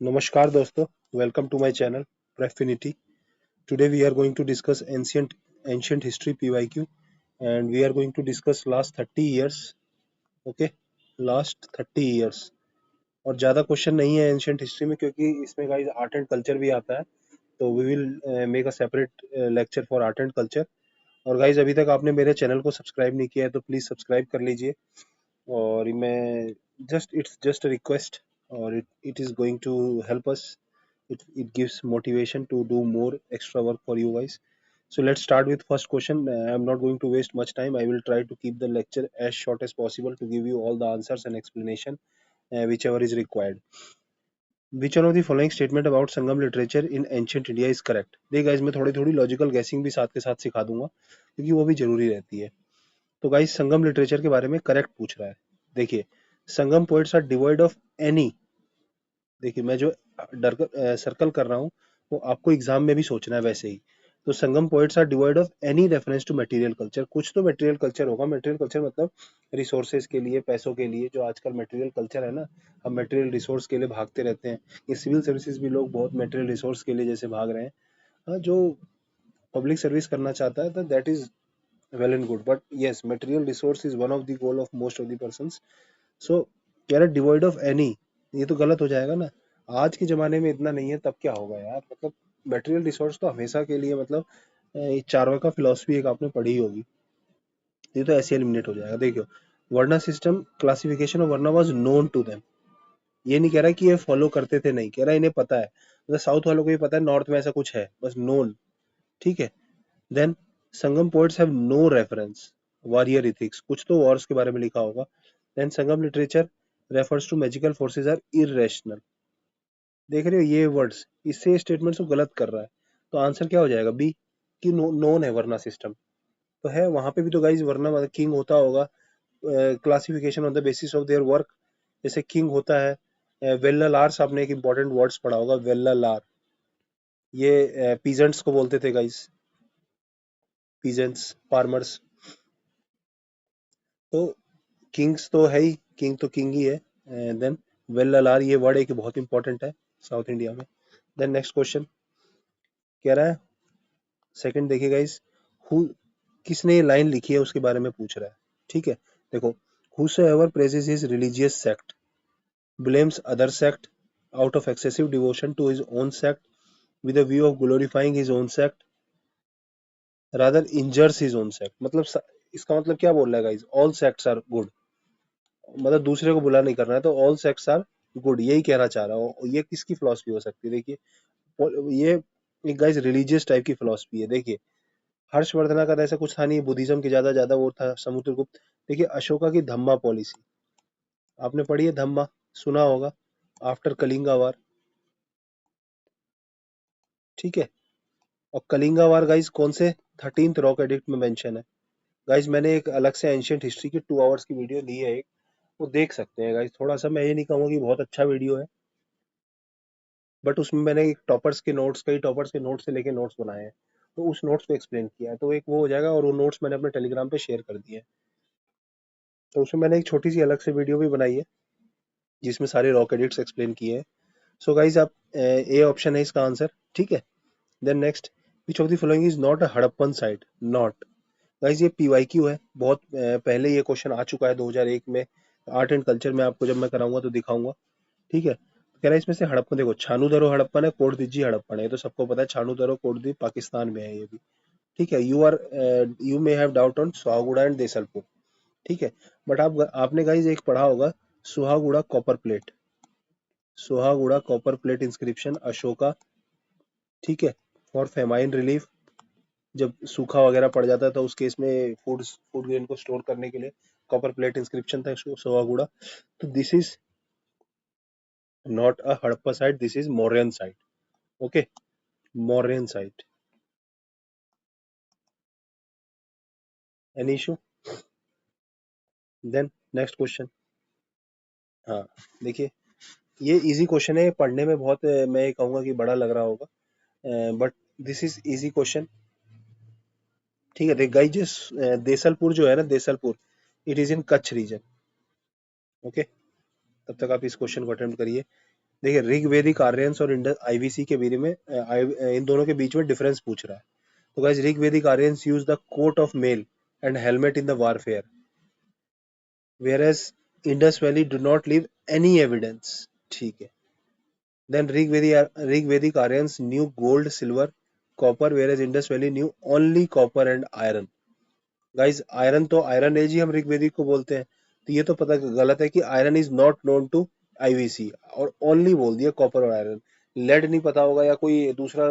Namaskar दोस्तों, welcome to my channel Prefinity. Today we are going to discuss ancient history PYQ and we are going to discuss last 30 years. Okay, last 30 years. और ज़्यादा question नहीं है ancient history में क्योंकि इसमें guys art and culture भी आता है, तो we will make a separate lecture for art and culture. और गाइस अभी तक आपने मेरे चैनल को सब्सक्राइब नहीं किया है तो प्लीज़ सब्सक्राइब कर लीजिए. और मैं इट्स जस्ट अ रिक्वेस्ट और it is going to help us. It gives motivation to do more extra work for you guys. So let's start with first question. I'm not going to waste much time. I will try to keep the lecture as short as possible to give you all the answers and explanation whichever is required. Which one of the following statement about Sangam literature in ancient India is correct? देखिए guys, मैं थोड़ी थोड़ी logical guessing भी साथ के साथ सिखा दूंगा क्योंकि वो भी जरूरी रहती है. तो गाइस संगम लिटरेचर के बारे में करेक्ट पूछ रहा है. देखिए, Sangam poets are devoid of any. देखिए मैं जो सर्कल कर रहा हूँ वो आपको एग्जाम में भी सोचना है वैसे ही. तो Sangam poets are devoid of any reference to material culture. कुछ तो मटेरियल कल्चर होगा. मटेरियल कल्चर मतलब रिसोर्सेज के लिए, पैसों के लिए. जो आजकल मटेरियल कल्चर है ना, हम मटेरियल रिसोर्स के लिए भागते रहते हैं. ये सिविल सर्विसेज भी लोग बहुत मटेरियल रिसोर्स के लिए जैसे भाग रहे हैं. हाँ, जो पब्लिक सर्विस करना चाहता है तो that is well and good, but yes material resource is one of the goal of most of the persons. So कह रहा डिवॉइड ऑफ एनी, ये तो गलत हो जाएगा ना. आज के जमाने में इतना नहीं है तब क्या होगा यार. मतलब मटेरियल रिसोर्स तो हमेशा के लिए, मतलब चार्वाका फिलॉसफी एक आपने पढ़ी होगी, ये तो ऐसे एलिमिनेट हो जाएगा. देखियो, varna system classification of varna was known to them. ये नहीं कह रहा कि ये फॉलो करते थे, नहीं कह रहा इन्हें पता है. मतलब साउथ वालों को भी पता है नॉर्थ में ऐसा कुछ है, बस नोन. ठीक है. Then Sangam poets have no reference warrior ethics. कुछ तो वॉर्स के बारे में लिखा होगा. Then Sangam literature refers to magical forces are irrational. देख रहे हो ये वर्ड्स, इससे स्टेटमेंट को गलत कर रहा है. तो आंसर क्या हो जाएगा? बी, कि नोन है वर्ना सिस्टम. तो है वहां पे भी तो गाइज वर्ना मतलब किंग होता होगा. Classification on the basis of their work, जैसे किंग होता है. वेल्लालार्स, आपने एक इंपॉर्टेंट वर्ड्स पढ़ा होगा, वेल्लालार. ये पीजेंट्स को बोलते थे गाइज, पीजेंट्स, फार्मर्स. तो किंग्स तो है ही, किंग तो किंग ही है. देन वेल्लालार, ये वर्ड एक बहुत इंपॉर्टेंट है साउथ इंडिया में. देन नेक्स्ट क्वेश्चन कह रहा है, सेकंड देखिए गाइस, हु, किसने ये लाइन लिखी है उसके बारे में पूछ रहा है. ठीक है. देखो, whosoever praises his religious sect blames other sect out of excessive devotion to his own sect with a view of glorifying his own sect rather injures his own sect. मतलब इसका मतलब क्या बोल रहा है guys? All sects are good. मतलब दूसरे को बुरा नहीं करना है, तो ऑल सेक्ट्स आर गुड, यही कहना चाह रहा हूँ. ये किसकी फिलॉसफी हो सकती है? देखिए, ये एक गाइस रिलीजियस टाइप की फिलॉसफी है. देखिए, हर्षवर्धना का तो ऐसा कुछ था नहीं, बुद्धिज्म की ज्यादा ज्यादा वो था, समुद्रगुप्त. देखिए, अशोका की धम्मा पॉलिसी आपने पढ़ी है, धम्मा सुना होगा, आफ्टर कलिंगा वार. ठीक है. और कलिंगा वार गाइस कौन से 13th रॉक एडिक्ट में मेंशन है. गाइस मैंने एक अलग से एंशियंट हिस्ट्री की 2 आवर्स की वीडियो ली है एक, वो देख सकते हैं गाइस. थोड़ा सा मैं ये नहीं कहूंगा कि बहुत अच्छा वीडियो है, बट उसमें मैंने एक टॉपर्स के नोट्स, कई टॉपर्स के नोट्स से लेके नोट्स बनाए हैं, तो उस नोट्स को एक्सप्लेन किया है. तो एक वो हो जाएगा, और वो नोट्स मैंने अपने टेलीग्राम पे शेयर कर दिए हैं. तो उसमें मैंने एक छोटी सी अलग से वीडियो भी बनाई है जिसमें सारे रॉक एडिक्ट्स एक्सप्लेन किए हैं. सो गाइस, आप ए ऑप्शन है इसका आंसर. ठीक है. Then next, which of the following is not a Harappan site? Not. Guys ये पीवाईक्यू है, बहुत पहले ये क्वेश्चन आ चुका है 2001 में. आर्ट एंड कल्चर में आपको जब मैं कराऊंगा तो दिखाऊंगा. ठीक है. कह रहा है इसमें से हड़प्पन, देखो छानू दरो हड़प्पन है, कोटदिज्जी हड़प्पन है, ये तो सबको पता है. छानू दरो कोटदी पाकिस्तान में है ये भी. ठीक है. You may have doubt on Sohgaura and Desalpur. ठीक है. बट आपने गाइस एक पढ़ा होगा, Sohgaura copper plate. Sohgaura copper plate inscription, Ashoka. ठीक है. फॉर फेमाइन रिलीफ, जब सूखा वगैरह पड़ जाता है तो उस केस में फूड ग्रेन को स्टोर करने के लिए कॉपर प्लेट इंस्क्रिप्शन था सोहागुड़ा. तो this is not a Harappa site, this is Mauryan site. Okay, Mauryan site. Any issue? Then next question. हाँ, देखिए ये इजी क्वेश्चन है, पढ़ने में बहुत मैं ये कहूंगा कि बड़ा लग रहा होगा, but this is easy question. ठीक है. देख गाइस, जिस देसलपुर जो है ना, Desalpur, it is in Kutch region. Okay. तब तक आप इस क्वेश्चन को अटेम्प्ट करिए. देखिए ऋग्वेदिक आर्यंस और आईवीसी के बीच में इन दोनों के बीच में डिफरेंस पूछ रहा है। तो guys Rigvedic Aryans use the coat of mail and helmet in the warfare, whereas Indus Valley do not leave any evidence. ठीक है। Then Rigvedic Aryans knew gold, silver, copper, whereas Indus Valley knew only copper and iron. Guys iron तो iron age ही हम ऋग्वेदिक को बोलते हैं, तो ये तो पता गलत है कि iron is not known to IVC, और ओनली बोल दिया कॉपर और आयरन। लेड नहीं पता होगा या कोई दूसरा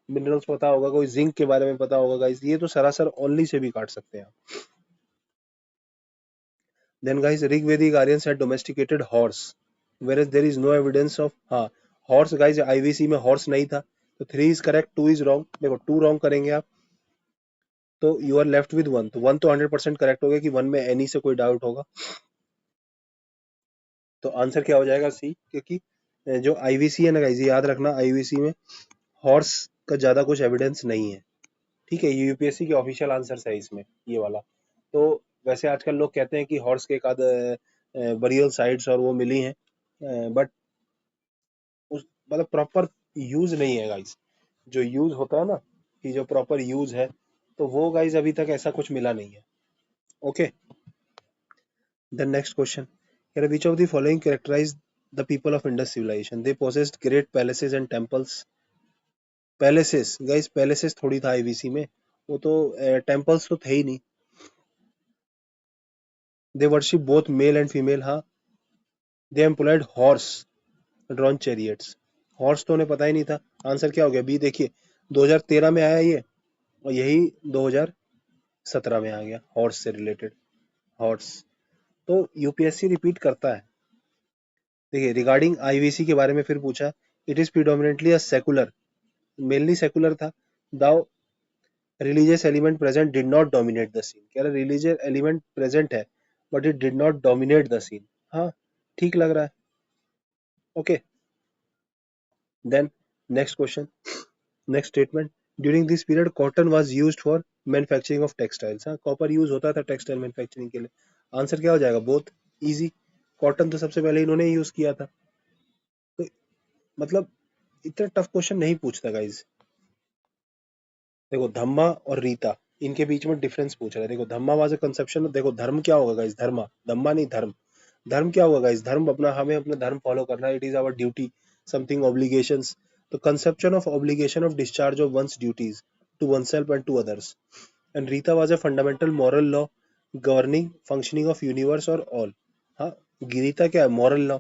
मिनरल्स पता होगा, कोई जिंक के बारे में पता होगा गाइस, ये तो सरासर ओनली से भी काट सकते हैं। Then guys, Rigvedic Aryans had domesticated horse, whereas there is no evidence of हाँ horse guys, IVC में horse नहीं था, तो 3 is correct, 2 is wrong। देखो 2 wrong करेंगे आप तो you are left with 1, तो 1 तो 100% करेक्ट हो गया कि 1 में any से कोई डाउट होगा, तो आंसर क्या हो जाएगा सी, क्योंकि जो आईवीसी है ना गाइस, याद रखना आईवीसी में हॉर्स का ज्यादा कुछ एविडेंस नहीं है। ठीक है, ये यूपीएससी के ऑफिशियल आंसर है इसमें ये वाला। तो वैसे आजकल लोग कहते हैं कि हॉर्स के एक आध बरियल साइट्स और वो मिली हैं, बट उस मतलब प्रॉपर यूज नहीं है गाइस। जो यूज होता है ना, कि जो प्रॉपर यूज है, तो वो गाइस अभी तक ऐसा कुछ मिला नहीं है। Okay, then next question, which of the following characterize the people of Indus civilization, they possessed great palaces and temples. Palaces guys, palaces थोड़ी था आईवीसी में, वो तो टेम्पल्स तो थे ही नहीं। They worship both male and female, हाँ। They employed horse drawn chariots, horse तो उन्हें पता ही नहीं था। आंसर क्या हो गया, बी। देखिए 2013 में आया ये, और यही 2017 में आ गया हॉर्स से रिलेटेड, हॉर्स। तो यूपीएससी रिपीट करता है। देखिए रिगार्डिंग आईवीसी के बारे में फिर पूछा, it is predominantly a secular, mainly secular था। Though religious element present did not dominate the scene, कह रहा रिलीजियस एलिमेंट प्रेजेंट है but it did not dominate the scene. हाँ, ठीक लग रहा है। Okay, then next question, next statement, during this period cotton was used for manufacturing of textiles. हाँ, copper use होता था टेक्सटाइल मैन्युफैक्चरिंग के लिए। आंसर क्या हो जाएगा, बोथ। इजी, कॉटन तो सबसे पहले इन्होंने यूज किया था। तो मतलब इतना टफ क्वेश्चन नहीं पूछता गाइज। देखो धम्मा और रीता, इनके बीच में डिफरेंस पूछ रहा है। देखो धम्मा वाज अ कंसेप्शन, देखो धर्म क्या होगा गाइज, धर्मा, धम्मा नहीं धर्म। धर्म क्या होगा गाइज, धर्म अपना, हमें अपना धर्म फॉलो करना है, it is our duty, something obligations. तो conception of obligation of discharge of ones duties to oneself and to others. And rita was a fundamental moral law governing functioning of universe और all. हाँ, गीता क्या है, moral law.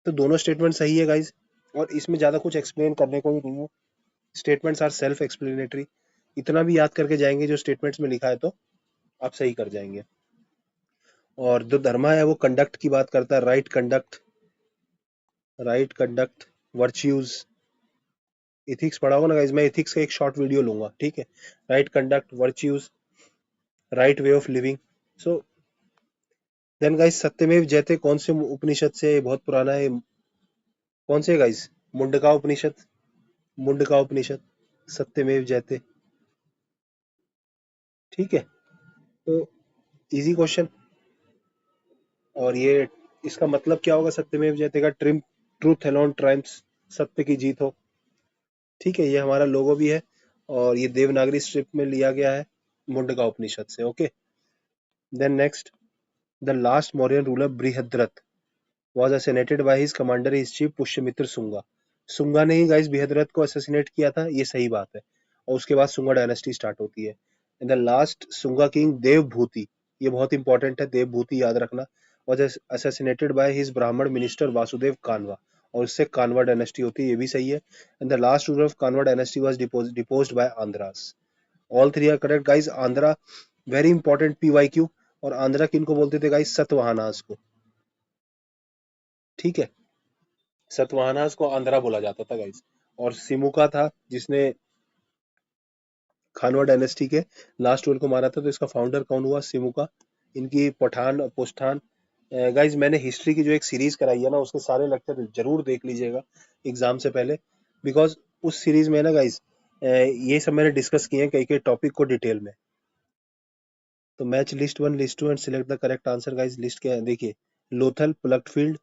तो दोनों statement सही है guys, और इसमें ज्यादा कुछ एक्सप्लेन करने को भी नहीं है। स्टेटमेंट्स आर सेल्फ एक्सप्लेनेटरी, इतना भी याद करके जाएंगे जो स्टेटमेंट्स में लिखा है तो आप सही कर जाएंगे। और जो धर्मा है वो कंडक्ट की बात करता है, right conduct, right conduct, virtues. Ethics पढ़ा होगा ना गाइस, मैं इथिक्स का एक शॉर्ट वीडियो लूंगा, ठीक है। Right conduct, virtues, right way of living. So then guys, सत्यमेव जयते कौन से उपनिषद से, बहुत पुराना है, कौन से गाइस, मुंडका उपनिषद, मुंडका उपनिषद, सत्यमेव जयते। ठीक है, तो इजी क्वेश्चन। और ये इसका मतलब क्या होगा, सत्यमेव जयते का, ट्रिम ट्रूथ अलोन ट्रायम्फ्स, सत्य की जीत हो। ठीक है, ये हमारा लोगो भी है, और ये देवनागरी स्क्रिप्ट में लिया गया है मुंडका उपनिषद से। Okay, then next, the last Mauryan ruler Brihadratha was assassinated by his commander in chief Pushyamitra Sunga. Sunga ने ही गाइस बृहद्रथ को असैसिनेट किया था, ये सही बात है। और उसके बाद सुंगा डायनेस्टी स्टार्ट होती है। In the last Sunga king Devabhuti, ये बहुत इंपॉर्टेंट है, देवभूति याद रखना, was assassinated by his ब्राह्मण मिनिस्टर वासुदेव कानवा, और उससे कानवा डायनेस्टी होती है, ये भी सही है। And the last ruler of Kanva dynasty was deposed by Andhras. All three are correct guys. Andhra very important PYQ, और आंध्रा किनको बोलते थे गाइस, सतवाहनास को। ठीक है, सतवाहनास को आंध्रा बोला जाता था गाइस। और सिमुका था जिसने खानवा डायनेस्टी के लास्ट रूलर को मारा था, तो इसका फाउंडर कौन हुआ, सिमुका। इनकी पठान पोस्ठान, गाइस मैंने हिस्ट्री की जो एक सीरीज कराई है ना, उसके सारे लेक्चर जरूर देख लीजिएगा एग्जाम से पहले, बिकॉज उस सीरीज में ना गाइस ये सब मैंने डिस्कस किए हैं कई कई टॉपिक को डिटेल में। तो match list 1 list 2 and select the correct answer guys. List क्या है देखिए, लोथल, प्लगफील्ड,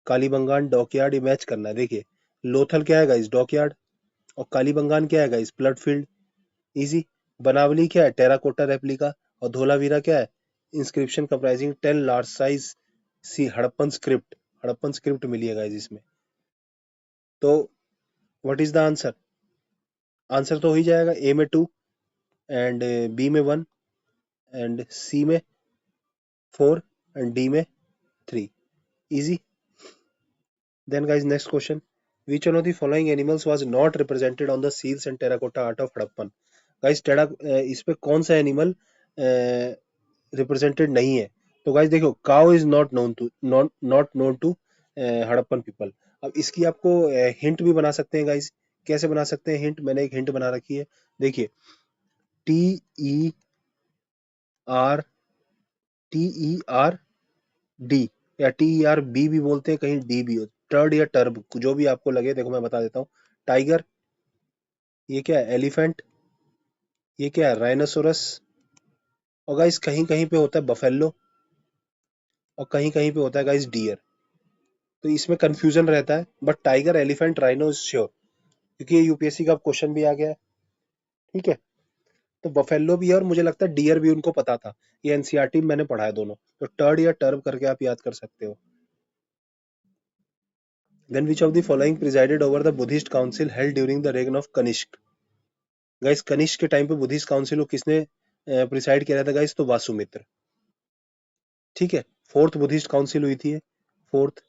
कालीबंगान डॉकयार्ड, ये मैच करना है। देखिए लोथल क्या है गाइस, डॉकयार्ड, और कालीबंगान क्या है गाइस, प्लड फील्ड। इजी। बनावली क्या है, टेराकोटा रेप्लिका, और धोलावीरा क्या है, इंस्क्रिप्शन कंप्राइजिंग 10 लार्ज साइज सी हड़प्पन स्क्रिप्ट। हड़प्पन स्क्रिप्ट मिली है गाइस इसमें। तो what is the answer? Answer तो हो ही जाएगा, ए में 2 एंड बी में 1 एंड सी में 4 एंड डी में 3। Easy. Then guys, next question. Which one of the following animals was not represented on the seals and terracotta art of Harappan? Guys, इस पे कौन सा एनिमल रिप्रेजेंटेड नहीं है? तो गाइस देखो, cow is not known to Harappan people. अब इसकी आपको हिंट भी बना सकते हैं गाइस। कैसे बना सकते हैं हिंट? मैंने एक हिंट बना रखी है। देखिए, T E R T E R D, या टी ई आर बी भी बोलते हैं, कहीं डी भी हो, टर्ड या टर्ब, जो भी आपको लगे। देखो मैं बता देता हूँ। टाइगर, ये क्या है, एलिफेंट, ये क्या है, राइनोसोरस, और गाइस कहीं कहीं पे होता है बफेलो, और कहीं कहीं पे होता है गाइस डियर। तो इसमें कंफ्यूजन रहता है, but tiger, elephant, rhino is sure, क्योंकि ये यूपीएससी का क्वेश्चन भी आ गया है। ठीक है, तो बफेलो भी है, और मुझे लगता है डियर भी उनको पता था। ये एनसीईआरटी में मैंने पढ़ा है दोनों। तो टर्ड या टर्ब करके आप याद कर सकते हो। Then which of the following presided over the Buddhist council held during the reign of Kanishka? Guys Kanishka के टाइम पे बुद्धिस्ट काउंसिल को किसने प्रिसाइड किया था गाइस? तो वासुमित्र। ठीक है, फोर्थ बुद्धिस्ट काउंसिल हुई थी, फोर्थ।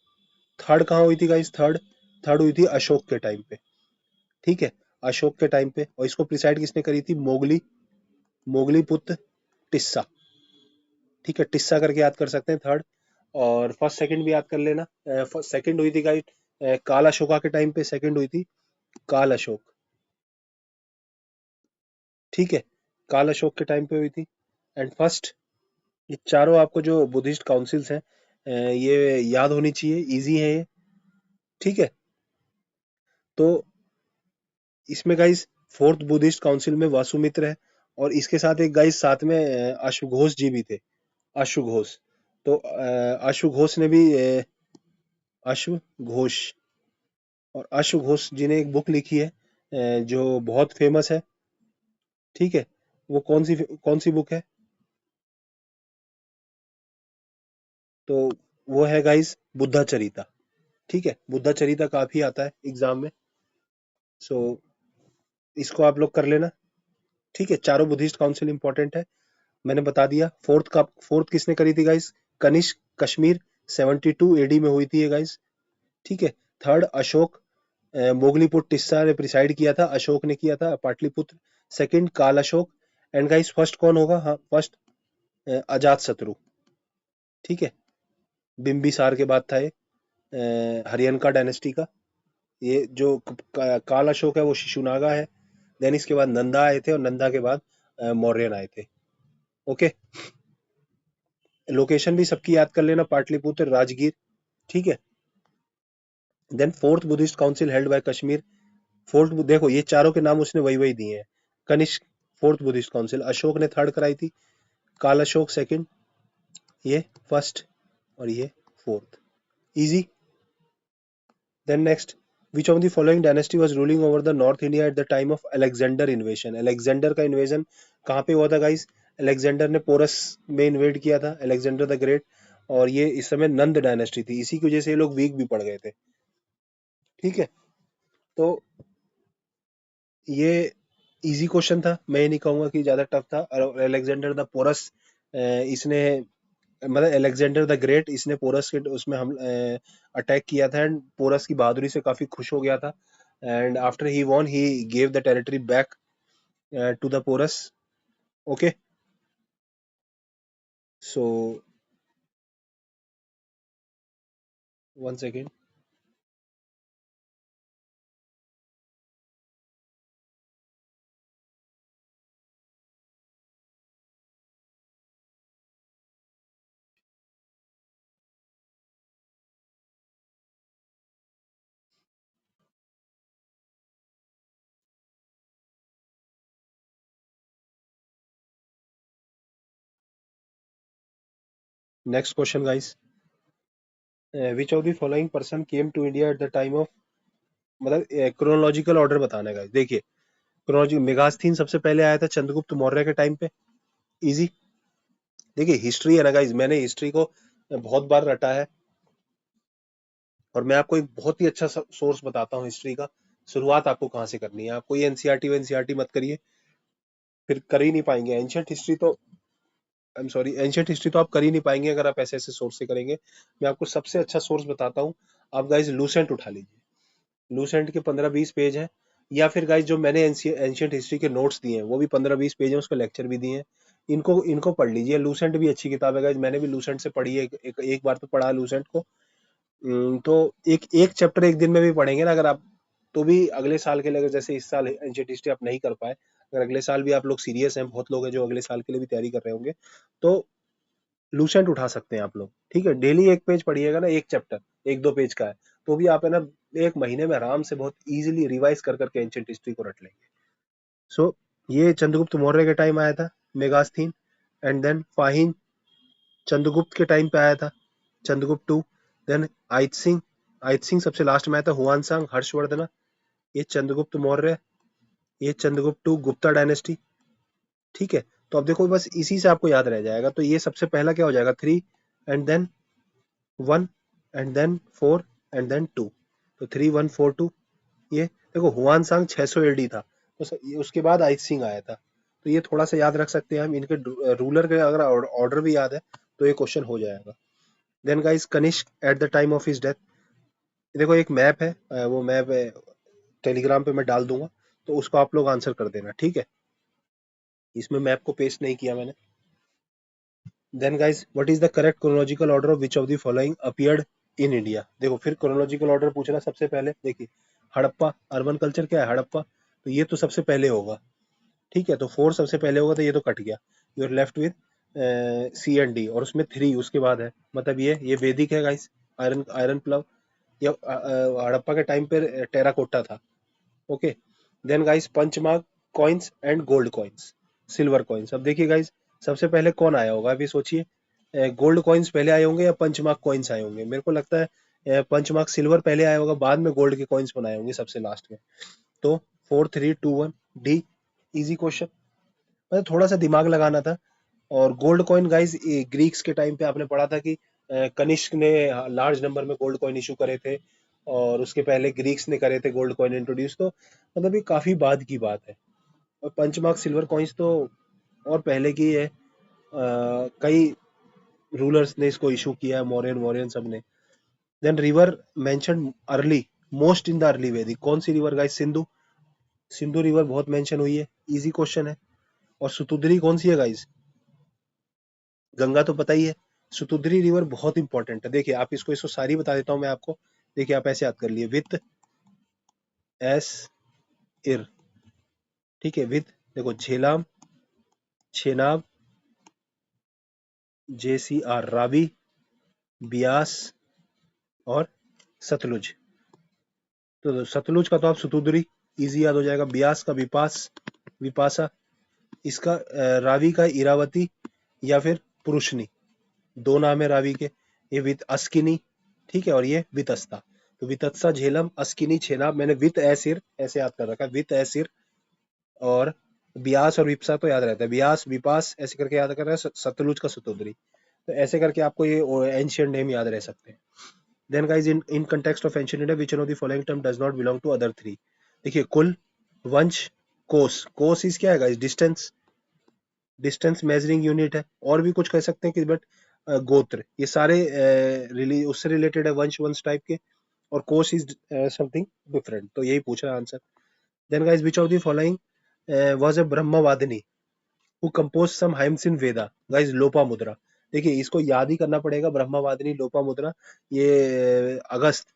थर्ड कहाँ हुई थी गाइस? थर्ड थर्ड हुई थी अशोक के टाइम पे। ठीक है, अशोक के टाइम पे, और इसको प्रिसाइड किसने करी थी? मोगली, मोगली पुत्र टिस्सा। ठीक है, टिस्सा करके याद कर सकते हैं थर्ड। और फर्स्ट सेकंड भी याद कर लेना। फर्स्ट सेकंड हुई थी गाइस काल अशोका के टाइम पे, सेकंड हुई थी काल अशोक। ठीक है, काल अशोक के टाइम पे हुई थी। एंड फर्स्ट, ये चारों आपको जो बुद्धिस्ट काउंसिल्स हैं ये याद होनी चाहिए, इजी है ये। ठीक है, तो इसमें गाइस फोर्थ बुद्धिस्ट काउंसिल में वासुमित्र है, और इसके साथ एक गाइस साथ में अश्वघोष जी भी थे। अश्वघोष। तो अश्वघोष ने भी अश्वघोष, और अश्वघोष जी ने एक बुक लिखी है जो बहुत फेमस है। ठीक है, वो कौन सी बुक है? तो वो है गाइस बुद्धा चरिता। ठीक है, बुद्धा चरिता काफी आता है एग्जाम में। सो इसको आप लोग कर लेना। ठीक है, चारों बुद्धिस्ट काउंसिल इंपॉर्टेंट है, मैंने बता दिया। फोर्थ किसने करी थी गाइस? कनिष्क, कश्मीर, 72 एडी में हुई थी ये गाइस। ठीक है, थर्ड अशोक, मोगलीपुट टिस्सा ने प्रिसाइड किया था, अशोक ने किया था पाटलिपुत्र। सेकंड काल अशोक। एंड गाइस फर्स्ट कौन होगा? हाँ, फर्स्ट अजात शत्रु। ठीक है, बिम्बिसार के बाद था ये, हरियनका डायनेस्टी का। ये जो काल अशोक है वो शिशुनागा है। देन इसके बाद नंदा आए थे, और नंदा के बाद मौर्यन आए थे। ओके, लोकेशन भी सबकी याद कर लेना, पाटलिपुत्र, राजगीर। ठीक है, then fourth Buddhist council held by Kashmir. Fourth, देखो ये चारों के नाम उसने वही वही दिए हैं। Kanishka fourth Buddhist council, Ashoka ने थर्ड कराई थी, काल अशोक सेकंड, ये फर्स्ट, और ये fourth. Easy. Then next, which of the following dynasty was ruling over the north india at the time of alexander invasion? Alexander का इन्वेजन कहाँ पे हुआ था गाइस? अलेक्जेंडर ने पोरस में इन्वेड किया था, अलेक्जेंडर द ग्रेट। और ये इस समय नंद डायनेस्टी थी, इसी की वजह से ये लोग वीक भी पड़ गए थे। ठीक है, तो ये इजी क्वेश्चन था, मैं ये नहीं कहूंगा कि ज्यादा टफ था। और अलेक्जेंडर द पोरस, इसने, मतलब अलेक्जेंडर द ग्रेट, इसने पोरस के उसमें हम अटैक किया था, एंड पोरस की बहादुरी से काफी खुश हो गया था। And after he won he gave the territory back to the Porus. Okay, so one second. Next question guys, which of the following person came to India at the time of, मतलब chronological order बताना है guys. देखिए chronology, मेगास्थीन सबसे पहले आया था चंद्रगुप्त मौर्य के time पे, इजी। देखिए हिस्ट्री है ना गाइस, मैंने हिस्ट्री को बहुत बार रटा है और मैं आपको एक बहुत ही अच्छा सोर्स बताता हूँ हिस्ट्री का। शुरुआत आपको कहाँ से करनी है, आप कोई एनसीईआरटी मत करिए, फिर कर ही नहीं पाएंगे। एंशियंट हिस्ट्री तो, I am sorry, ancient history तो आप कर ही नहीं पाएंगे अगर आप ऐसे ऐसे सोर्स से करेंगे। मैं आपको सबसे अच्छा सोर्स बताता हूँ, आप गाइज लूसेंट उठा लीजिए। लूसेंट के 15-20 पेज हैं, या फिर गाइज जो मैंने एंशियंट हिस्ट्री के नोट्स दिए हैं वो भी 15-20 पेज हैं, उसका लेक्चर भी दिए हैं। इनको पढ़ लीजिए। लूसेंट भी अच्छी किताब है गाइज, मैंने भी लूसेंट से पढ़ी है, एक बार तो पढ़ा लूसेंट को। तो एक एक चैप्टर एक दिन में भी पढ़ेंगे ना अगर आप, तो भी अगले साल के लिए, अगर जैसे इस साल एंशियंट हिस्ट्री आप नहीं कर पाए, अगर अगले साल भी आप लोग सीरियस हैं, बहुत लोग हैं जो अगले साल के लिए भी तैयारी कर रहे होंगे, तो लूसेंट उठा सकते हैं आप लोग। ठीक है, डेली एक पेज पढ़िएगा ना, एक चैप्टर 1-2 पेज का है, तो भी आप है ना एक महीने में आराम से बहुत इजीली रिवाइज कर करके एंशियंट हिस्ट्री को रट लेंगे। सो ये चंद्रगुप्त मौर्य के टाइम आया था मेगास्थीन, एंड देन फाहिन चंद्रगुप्त के टाइम पे आया था, चंद्रगुप्त टू। देन आइट सिंह सबसे लास्ट में आया था, हुआनसांग, हर्षवर्धन, ये चंद्रगुप्त मौर्य, ये चंद्रगुप्त टू, गुप्ता डायनेस्टी। ठीक है, तो अब देखो बस इसी से आपको याद रह जाएगा। तो ये सबसे पहला क्या हो जाएगा, 3 and then 1 and then 4 and then 2। तो 3-1-4-2। ये देखो हुआनसांग 600 एडी था, तो उसके बाद आई सिंह आया था। तो ये थोड़ा सा याद रख सकते हैं हम, इनके रूलर के अगर ऑर्डर भी याद है तो ये क्वेश्चन हो जाएगा। Then guys Kanishka at the time of his death. देखो एक मैप है, वो मैप टेलीग्राम पे मैं डाल दूंगा, तो उसको आप लोग आंसर कर देना, ठीक है। इसमें मैप को पेस्ट नहीं किया मैंने। Then guys what is the correct chronological order of which of the following appeared in India. देखो फिर क्रोनोलॉजिकल ऑर्डर पूछना सबसे पहले। देखिए हड़प्पा, अर्बन कल्चर क्या है हड़प्पा, तो ये तो सबसे पहले होगा। ठीक है, तो 4 सबसे पहले होगा, तो ये तो कट गया। You are left with C and D, और उसमें 3 उसके बाद है, मतलब ये वैदिक है गाइस। आयरन आयरन प्लव, ये हड़प्पा के टाइम पे टेराकोटा था। Okay, then guys punchmark coins and gold coins, silver coins. अब देखिए गाइस सबसे पहले कौन आया होगा, अभी सोचिए। गोल्ड कॉइन्स पहले आए होंगे या पंचमार्क कॉइन्स आए होंगे। मेरे को लगता है पंचमार्क सिल्वर पहले आया होगा, बाद में गोल्ड के कॉइन्स बनाए होंगे सबसे लास्ट में। तो 4-3-2-1 D, इजी क्वेश्चन, मतलब थोड़ा सा दिमाग लगाना था। और गोल्ड कॉइन गाइस ग्रीक्स के टाइम पे आपने पढ़ा था कि कनिष्क ने लार्ज नंबर में गोल्ड कॉइन इशू करे थे, और उसके पहले ग्रीक्स ने करे थे गोल्ड कॉइन इंट्रोड्यूस। तो मतलब ये काफी बाद की बात है। और पंचमार्क सिल्वर कॉइन्स तो और पहले की है, कई रूलर्स ने इसको इशू किया है, मौर्यन वॉरियन सब ने। Then river mention early, most in the early Vedic, कौन सी river guys, Sindhu. Sindhu river बहुत मेंशन हुई है, इजी क्वेश्चन है। और सुतुद्री कौन सी है गाइस, गंगा तो पता ही है। सुतुद्री रिवर बहुत इंपॉर्टेंट है। देखिए आप इसको सारी बता देता हूं मैं आपको। देखिए आप ऐसे याद कर लिए, विथ एस इर, ठीक है, विथ, देखो झेलाम, छेनाब, JCR, रावी, बियास और सतलुज। तो सतलुज का तो आप सुतुद्री इजी याद हो जाएगा, बियास का विपास, विपासा, इसका रावी का इरावती या फिर पुरुषनी, दो नाम है रावी के। ये वित अस्किनी, ठीक है, और ये वितस्ता। तो वितस्ता, झेलम, अस्किनी, छेनाब, मैंने वित एसिर ऐसे याद कर रखा है, वित एसिर। और ब्यास और विपसा तो याद रहता है, ब्यास विपास ऐसे करके याद कर रहा है, सतलुज का सतुद्री। तो ऐसे करके आपको ये एंशियंट नेम याद रह सकते हैं। Then guys in context of ancient India, which one of the following term does not belong to other three. देखिए कुल, वंश, कोस। कोस इज क्या है guys, distance, distance measuring unit है। और भी कुछ कह सकते हैं कि बट गोत्र, ये सारे उससे रिलेटेड है, वंश वंश टाइप के। और कोर्स इज समथिंग डिफरेंट। तो यही पूछ रहा है answer. Then guys which of the following was a brahmavadini who composed some hymns in Veda. Guys Lopamudra. देखिए इसको याद ही करना पड़ेगा, ब्रह्मवादिनी, लोपामुद्रा। ये अगस्त,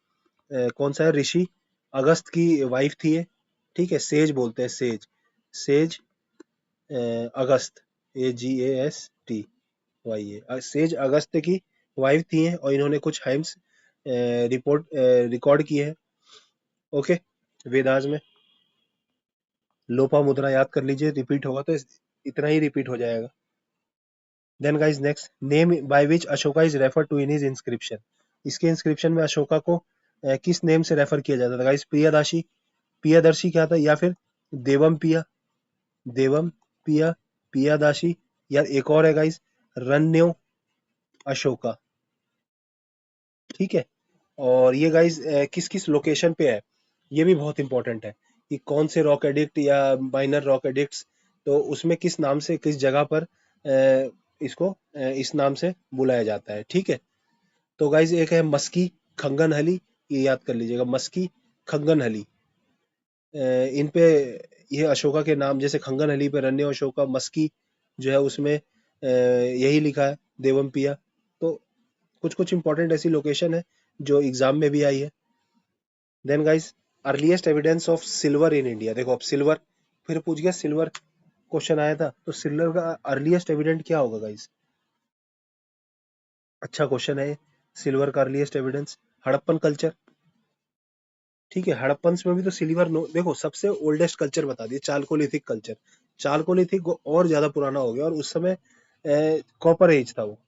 कौन सा है, ऋषि अगस्त की वाइफ थी ये। ठीक है, सेज बोलते हैं, सेज, सेज अगस्त, AGASTY, सेज अगस्त की वाइफ थी हैं, और इन्होंने कुछ हाइम्स रिकॉर्ड किए हैं। ओके, वेदास में। लोपा मुद्रा याद कर लीजिए, रिपीट होगा तो इतना ही रिपीट हो जाएगा। Then guys next, name by which Ashoka is refer to in his inscription. इसके इंस्क्रिप्शन में अशोका को किस नेम से रेफर किया जाता था गाइस? प्रियदासी, पियादर्शी क्या था, या फिर देवम पिया, देवम पिया, पियादासी, या एक और है गाइस रन्यो अशोका। ठीक है। और ये गाइस किस किस लोकेशन पे है, ये भी बहुत इंपॉर्टेंट है कि कौन से रॉक एडिक्ट या माइनर रॉक एडिक्ट्स, तो उसमें किस नाम से, किस जगह पर इसको इस नाम से बुलाया जाता है। ठीक है। तो गाइस एक है मस्की खंगनहली, ये याद कर लीजिएगा, मस्की खंगनहली। इन पे ये अशोका के नाम, जैसे खंगनहली पे रन्य अशोका, मस्की जो है उसमें यही लिखा है देवमपिया। तो कुछ कुछ इंपॉर्टेंट ऐसी लोकेशन है जो एग्जाम में भी आई है। Then guys earliest evidence of silver in India, देखो अब सिल्वर फिर पूछ गया, सिल्वर क्वेश्चन आया था, तो सिल्वर का अर्लीस्ट एविडेंट क्या होगा गाइस? अच्छा क्वेश्चन है ये। सिल्वर का अर्लीस्ट एविडेंस हड़प्पन कल्चर। ठीक है, हड़प्पन में भी तो सिल्वर नो, देखो सबसे ओल्डेस्ट कल्चर बता दिए, चालकोलिथिक कल्चर। चालकोलिथिक और ज्यादा पुराना हो गया, और उस समय कॉपर एज था वो,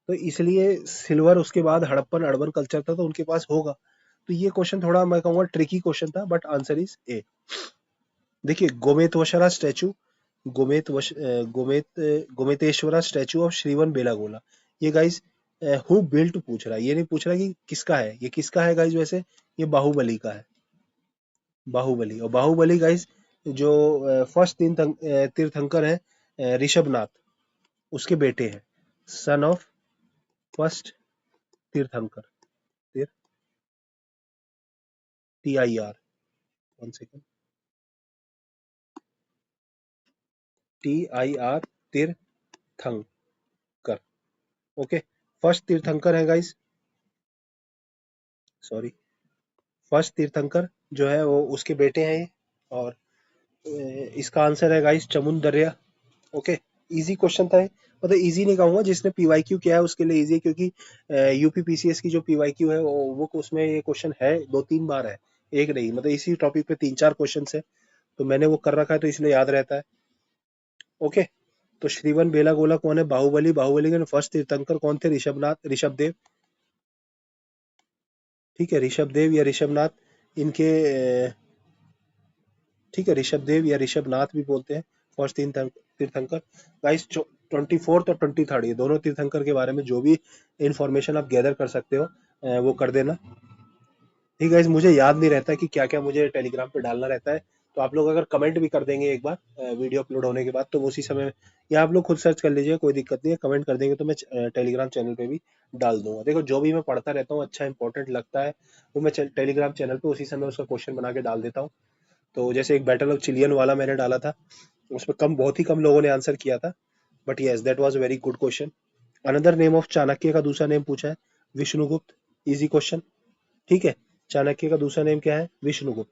तो इसलिए सिल्वर उसके बाद हड़प्पन अर्बन कल्चर था, तो उनके पास होगा। तो ये क्वेश्चन थोड़ा मैं कहूंगा ट्रिकी क्वेश्चन था, बट आंसर इज ए। देखिए गोमेतवशरा स्टैचू, गोमेतेश्वरा स्टैचू ऑफ श्रीवन बेलागोला, ये गाइस हु बिल्ट पूछ रहा है, ये नहीं पूछ रहा कि किसका है, ये किसका है गाइस वैसे, ये बाहुबली का है। बाहुबली, और बाहुबली गाइस जो फर्स्ट तीर्थंकर है ऋषभनाथ, उसके बेटे हैं, सन ऑफ फर्स्ट तीर्थंकर। तीर TIR, वन सेकेंड, TIR तीर्थंकर। ओके, फर्स्ट तीर्थंकर है गाइस, सॉरी, फर्स्ट तीर्थंकर जो है वो उसके बेटे हैं ये। और इसका आंसर है गाइस चमुंदरिया। ओके, इजी क्वेश्चन था ये, मतलब इजी नहीं कहूंगा, जिसने PYQ किया है उसके लिए इजी, क्योंकि UPPCS की जो PYQ है वो उसमें ये क्वेश्चन है, 2-3 बार है, एक नहीं, मतलब इसी टॉपिक पे 3-4 क्वेश्चन है, तो मैंने वो कर रखा है, तो इसलिए याद रहता है। ओके, तो श्रीवन बेलागोला कौन है? बाहुबली, बाहुबली के फर्स्ट तीर्थंकर कौन थे? ऋषभनाथ, ऋषभदेव। ठीक है, ऋषभदेव या ऋषभनाथ इनके ठीक है, ऋषभदेव या ऋषभनाथ भी बोलते हैं फर्स्ट तीर्थंकर। गाइस 24 और 23 ये दोनों तीर्थंकर के बारे में जो भी इंफॉर्मेशन आप गैदर कर सकते हो वो कर देना। ठीक है गाइस, मुझे याद नहीं रहता कि क्या क्या मुझे टेलीग्राम पे डालना रहता है, तो आप लोग अगर कमेंट भी कर देंगे एक बार वीडियो अपलोड होने के बाद, तो उसी समय, या आप लोग खुद सर्च कर लीजिए, कोई दिक्कत नहीं है, कमेंट कर देंगे तो मैं टेलीग्राम चैनल पे भी डाल दूंगा। देखो जो भी मैं पढ़ता रहता हूँ अच्छा इंपॉर्टेंट लगता है, वो मैं टेलीग्राम चैनल पे उसी समय उसका क्वेश्चन बना के डाल देता हूँ। तो जैसे एक बैटल ऑफ चिलियन वाला मैंने डाला था, उसमें बहुत ही कम लोगों ने आंसर किया था, but yes that was very good question. Another name of Chanakya का दूसरा नेम पूछा है, विष्णुगुप्त, इजी क्वेश्चन। ठीक है, चाणक्य का दूसरा नेम क्या है? विष्णुगुप्त।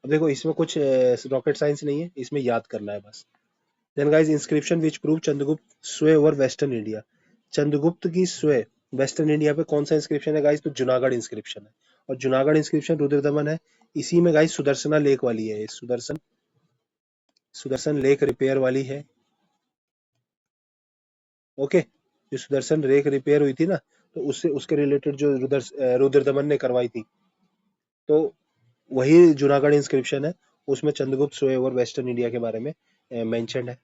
अब देखो इसमें कुछ रॉकेट साइंस नहीं है, इसमें याद करना है बस। Then guys inscription which prove Chandragupta sway over western India, Chandragupta की sway वेस्टर्न इंडिया पे कौन सा इंस्क्रिप्शन है गाइस? तो जूनागढ़ इंस्क्रिप्शन है, और जूनागढ़ इंस्क्रिप्शन रुद्रदमन है, इसी में गाइस सुदर्शना लेक वाली है, सुदर्शन, सुदर्शन लेक रिपेयर वाली है। ओके, जो सुदर्शन लेक रिपेयर हुई थी ना, तो उससे उसके रिलेटेड जो रुद्रदमन ने करवाई थी, तो वही जूनागढ़ इंस्क्रिप्शन है, उसमें चंद्रगुप्त सोए और वेस्टर्न इंडिया के बारे में मेंशन है।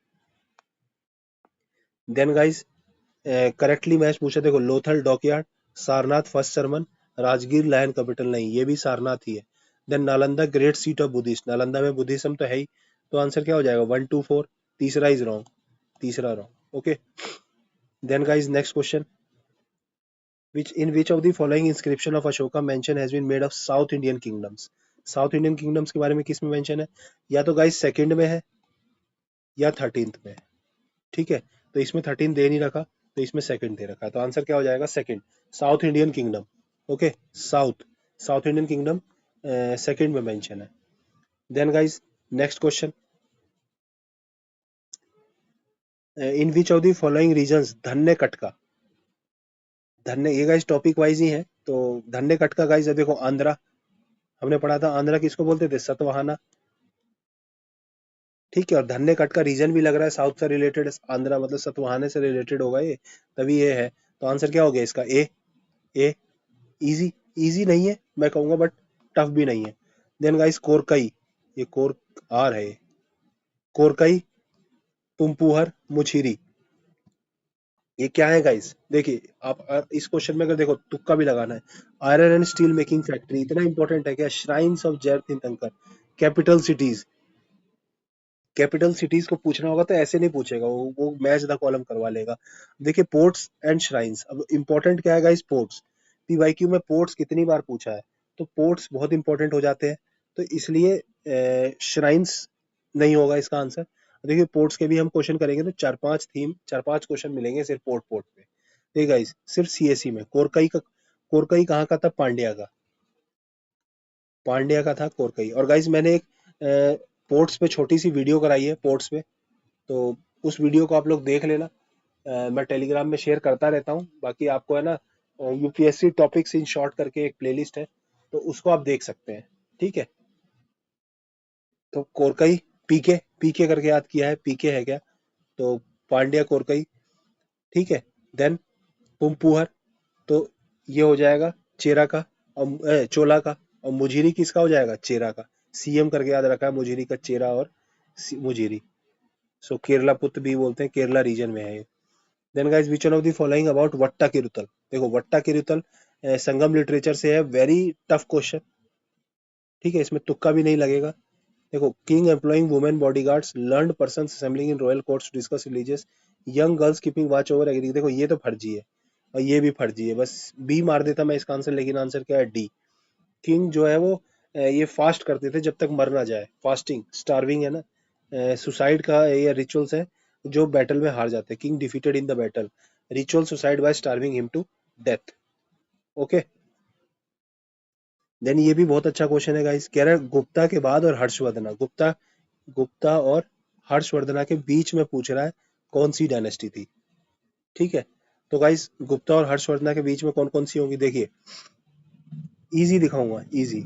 देन गाइस करेक्टली मैच पूछा, देखो Lothal dockyard, Sarnath first sermon, Rajgir lion capital, नहीं ये भी सारनाथ ही है। Then Nalanda great seat of Buddhist, Nalanda में बुद्धिज्म तो है ही, तो आंसर क्या हो जाएगा? 1-2-4, तीसरा इज रॉन्ग, तीसरा wrong. Okay, then guys next question, which of the following inscription of Ashoka mention has been made of South Indian kingdoms? South Indian kingdoms के बारे में किस में मेंशन है? या तो गाइस सेकंड में है, या 13th में है। ठीक है, तो इसमें 13 दे नहीं रखा, तो इसमें सेकंड दे रखा, तो आंसर क्या हो जाएगा? Second, south Indian kingdom. Okay, south, south Indian kingdom second में मेंशन है। Then guys next question, in which of the following regions Dhanyakataka, धन्य, ये गाइस टॉपिक वाइज ही है, तो धन्य कटका गाइस देखो आंध्रा, हमने पढ़ा था आंध्रा किसको बोलते थे? सतवाहना। ठीक है, और धन्य कट का रीजन भी लग रहा है साउथ से रिलेटेड, आंध्रा मतलब सतवाहने से रिलेटेड होगा ये, तभी ये है, तो आंसर क्या हो गया इसका? ए, ए। इजी, इजी नहीं है मैं कहूंगा, बट टफ भी नहीं है। देन गाइस कोरकई, ये कोर आर है, कोरकई, पुम्पुहर, मुछिरी, ये क्या है गाइस? देखिए आप इस क्वेश्चन में अगर देखो, तुक्का भी लगाना है। Iron and steel making factory इतना इंपॉर्टेंट है क्या? श्राइन्स ऑफ जय तीर्थंकर, कैपिटल सिटीज, कैपिटल सिटीज को पूछना होगा तो ऐसे नहीं पूछेगा, वो मैच द कॉलम करवा लेगा। देखिए पोर्ट्स एंड श्राइन्स, अब इंपॉर्टेंट क्या है गाइस? पोर्ट्स। पीवाईक्यू में पोर्ट्स कितनी बार पूछा है, तो पोर्ट्स बहुत इंपॉर्टेंट हो जाते हैं, तो इसलिए श्राइन्स नहीं होगा इसका आंसर। देखिए पोर्ट्स के भी हम क्वेश्चन करेंगे तो चार पांच क्वेश्चन मिलेंगे सिर्फ पोर्ट पोर्ट पे। देखिए गाइस सिर्फ सीएससी में कोरकई कहाँ का था? पांड्या का, पांड्या का था कोरकई। और गाइस मैंने एक पोर्ट्स पे छोटी सी वीडियो कराई है पोर्ट्स पे, तो उस वीडियो को आप लोग देख लेना। मैं टेलीग्राम में शेयर करता रहता हूँ। बाकी आपको है ना, यूपीएससी टॉपिक्स इन शॉर्ट करके एक प्लेलिस्ट है, तो उसको आप देख सकते हैं। ठीक है, तो कोरकई, पीके, पीके करके याद किया है, पीके है क्या? तो पांड्या कोरकई, ठीक है। देन पुम्पुहर, तो ये हो जाएगा चेरा का, और चोला का। और मुजिरी किसका हो जाएगा? चेरा का। सीएम करके याद रखा है, मुजिरी का चेरा और मुजिरी। सो केरला पुत्र भी बोलते हैं, केरला रीजन में है ये। Then guys which one of the following about Vattakirutal? देखो वट्टा किरुतल संगम लिटरेचर से है, वेरी टफ क्वेश्चन। ठीक है, इसमें तुक्का भी नहीं लगेगा। देखो king employing women bodyguards, learned person assembling in royal courts to discuss religious, young girls keeping watch over agri. देखो ये तो फर्जी है और ये भी फर्जी है, बस बी मार देता मैं इसका आंसर, लेकिन आंसर क्या है? डी। किंग जो है वो ये फास्ट करते थे जब तक मर ना जाए, फास्टिंग, स्टार्विंग है ना, सुसाइड का ये रिचुअल्स है जो बैटल में हार जाते हैं। King defeated in the battle, ritual suicide by starving him to death. Okay, then ये भी बहुत अच्छा क्वेश्चन है गाइस, कह रहा है गुप्ता के बाद और हर्षवर्धना, गुप्ता, गुप्ता और हर्षवर्धना के बीच में पूछ रहा है कौन सी डायनेस्टी थी। ठीक है, तो गाइस गुप्ता और हर्षवर्धना के बीच में कौन कौन सी होंगी? देखिए इजी दिखाऊंगा, इजी।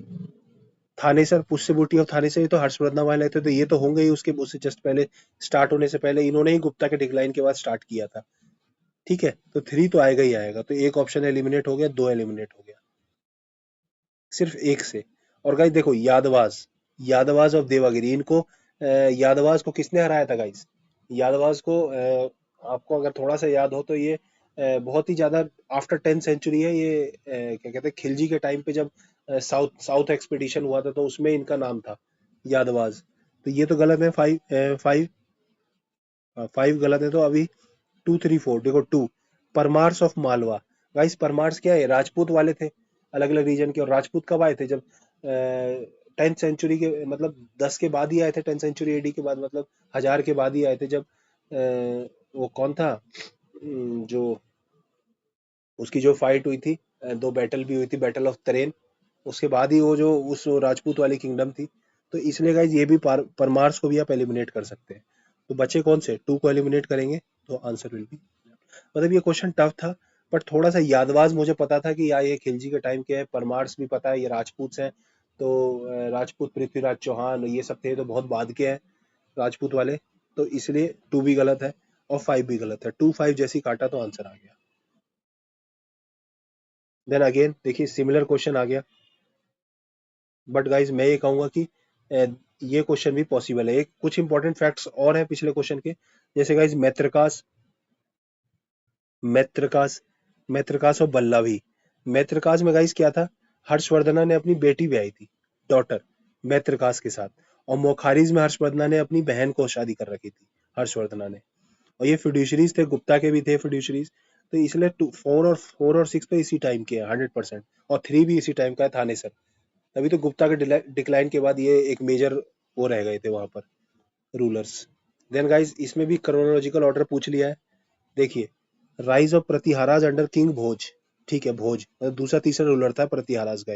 थानेसर, पुष्यभूति और थानेसर, ये तो हर्षवर्धन वाले थे, तो ये तो होंगे ही, उसके उससे जस्ट पहले, स्टार्ट होने से पहले इन्होंने ही गुप्ता के डिक्लाइन के बाद स्टार्ट किया था। ठीक है, तो थ्री तो आएगा ही आएगा, तो एक ऑप्शन एलिमिनेट हो गया, दो एलिमिनेट हो गया सिर्फ एक से। और गाइस देखो यादवास, यादवास ऑफ देवागिरी, इनको यादवास को किसने हराया था गाइस? यादवास को आपको अगर थोड़ा सा याद हो तो ये बहुत ही ज्यादा आफ्टर 10th सेंचुरी है ये, क्या कहते हैं, खिलजी के टाइम पे जब साउथ साउथ एक्सपीडिशन हुआ था तो उसमें इनका नाम था यादवास। तो ये तो गलत है, फाइव फाइव, फाइव गलत है, तो अभी टू थ्री फोर। देखो to, Parmars of Malwa. Guys Parmars क्या है? राजपूत वाले थे, अलग अलग रीजन के। और राजपूत कब आए थे? जब 10th सेंचुरी के, मतलब 10 के बाद ही आए थे, 10th सेंचुरी एडी के बाद, मतलब 1000 के बाद ही आए थे। जब वो कौन था, जो उसकी जो फाइट हुई थी, दो बैटल भी हुई थी, बैटल ऑफ तरेन, उसके बाद ही वो जो उस राजपूत वाली किंगडम थी। तो इसलिए गाइज ये भी परमार्स को भी आप एलिमिनेट कर सकते हैं। तो बचे कौन से? टू को एलिमिनेट करेंगे तो आंसर विल बी, मतलब ये क्वेश्चन टफ था, बट थोड़ा सा यादवाज मुझे पता था कि यार ये खिलजी के टाइम के है, परमार्स भी पता है ये राजपूत हैं, तो राजपूत पृथ्वीराज चौहान ये सब थे तो बहुत बाद के हैं राजपूत वाले, तो इसलिए टू भी गलत है और फाइव भी गलत है। टू फाइव जैसी काटा तो आंसर आ गया। देन अगेन देखिए सिमिलर क्वेश्चन आ गया, बट गाइज मैं ये कहूंगा कि ये क्वेश्चन भी पॉसिबल है। एक कुछ इंपॉर्टेंट फैक्ट्स और हैं पिछले क्वेश्चन के, जैसे गाइज मैत्रकास, मैत्रकास, मैत्रकास और बल्लाभी। मैत्रकास में गाइस क्या था? हर्षवर्धना ने अपनी बेटी ब्याही थी, डॉटर, मैत्रकास के साथ। और मोखारिज में हर्षवर्धना ने अपनी बहन को शादी कर रखी थी, हर्षवर्धना ने। और ये फिड्यूशरीज थे, गुप्ता के भी थे फिड्यूशरीज, तो इसलिए टू फोर और सिक्स तो इसी टाइम के हैं 100%। और थ्री भी इसी टाइम का है, थानेसर। तभी तो गुप्ता के डिक्लाइन के बाद ये एक मेजर वो रह गए थे वहां पर, रूलर्स। देन गाइस इसमें भी क्रोनोलॉजिकल ऑर्डर पूछ लिया है। देखिए राइज ऑफ प्रतिहाराज अंडर किंग भोज, ठीक है भोज, मतलब दूसरा तीसरा रूलर था प्रतिहाराज का।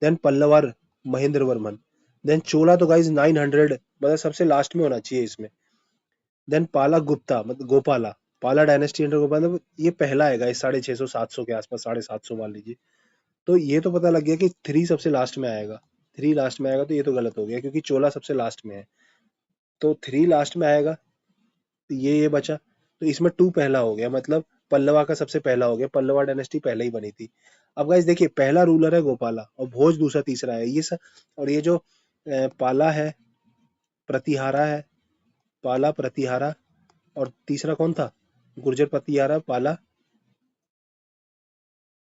देन पल्लवर, महेंद्र वर्मन। देन चोला तो गाइज 900, मतलब सबसे लास्ट में होना चाहिए इसमें। देन पाला गुप्ता, मतलब गोपाला, पाला डायनेस्टी अंडर गोपाला, मतलब ये पहला है गाइज 650 700 के आसपास, 750 मान लीजिए। तो ये तो पता लग गया कि थ्री सबसे लास्ट में आएगा, थ्री लास्ट में आएगा, तो ये तो गलत हो गया क्योंकि चोला सबसे लास्ट में है, तो थ्री लास्ट में आएगा। तो ये बचा, तो इसमें टू पहला हो गया, मतलब पल्लवा का सबसे पहला हो गया, पल्लवा डायनेस्टी पहले ही बनी थी। अब गाइस देखिए, पहला रूलर है गोपाला और भोज दूसरा तीसरा है ये सब। और ये जो पाला है, प्रतिहारा है, पाला प्रतिहारा, और तीसरा कौन था, गुर्जर प्रतिहारा पाला,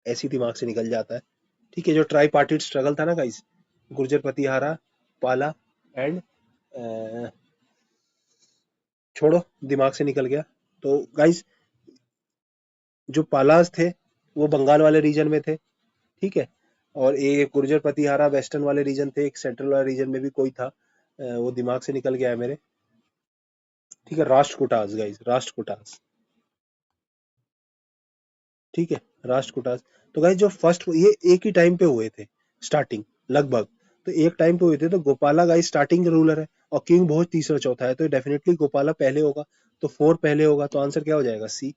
ऐसी दिमाग से निकल जाता है। ठीक है, जो ट्राई पार्टी स्ट्रगल था ना गाइस, गुर्जर प्रतिहारा, पाला एंड, छोड़ो, दिमाग से निकल गया। तो गाइस, जो पालास थे वो बंगाल वाले रीजन में थे, ठीक है, और एक गुर्जर प्रतिहारा वेस्टर्न वाले रीजन थे, एक सेंट्रल वाले रीजन में भी कोई था, वो दिमाग से निकल गया है मेरे। ठीक है, राष्ट्रकूटास गाइस, राष्ट्रकूटास। ठीक है, राष्ट्रकूटास। तो गाइस जो फर्स्ट, ये एक ही टाइम पे हुए थे स्टार्टिंग, लगभग। तो एक टाइम पे हुए थे, तो गोपाला गाइस स्टार्टिंग रूलर है और किंग भोज तीसरा चौथा है, तो डेफिनेटली गोपाला पहले होगा। तो 4 पहले होगा, तो आंसर क्या हो जाएगा, सी।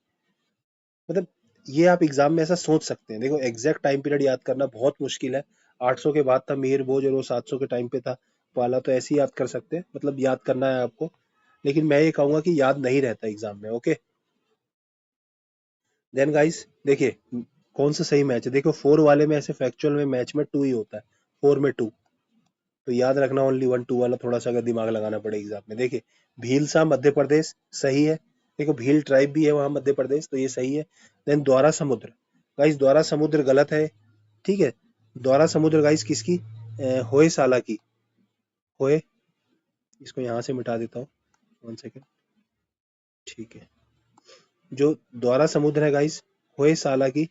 मतलब ये आप एग्जाम में ऐसा सोच सकते हैं। देखो, एग्जैक्ट टाइम पीरियड याद करना बहुत मुश्किल है। 800 के बाद था मिहिर भोज और वो 700 के टाइम पे था पाला, तो ऐसे ही याद कर सकते हैं, मतलब याद करना है आपको। लेकिन मैं ये कहूंगा कि याद नहीं रहता एग्जाम में। ओके, देन गाइस देखिए, कौन सा सही मैच है। देखो, 4 वाले में ऐसे फैक्चुअल में मैच में 2 ही होता है, 4 में 2। तो याद रखना, ओनली 1 2 वाला थोड़ा सा अगर दिमाग लगाना पड़े एग्जाम में। देखिए, भीलसा मध्य प्रदेश सही है। देखो, भील ट्राइब भी है वहां मध्य प्रदेश, तो ये सही है। देन द्वारा समुद्र, गाइस द्वारा समुद्र गलत है। ठीक है, द्वारा समुद्र गाइस किसकी, होयसाला की, होए, इसको यहाँ से मिटा देता हूँ, 1 सेकेंड। ठीक है, जो द्वारा समुद्र है गाइस, होयसाला की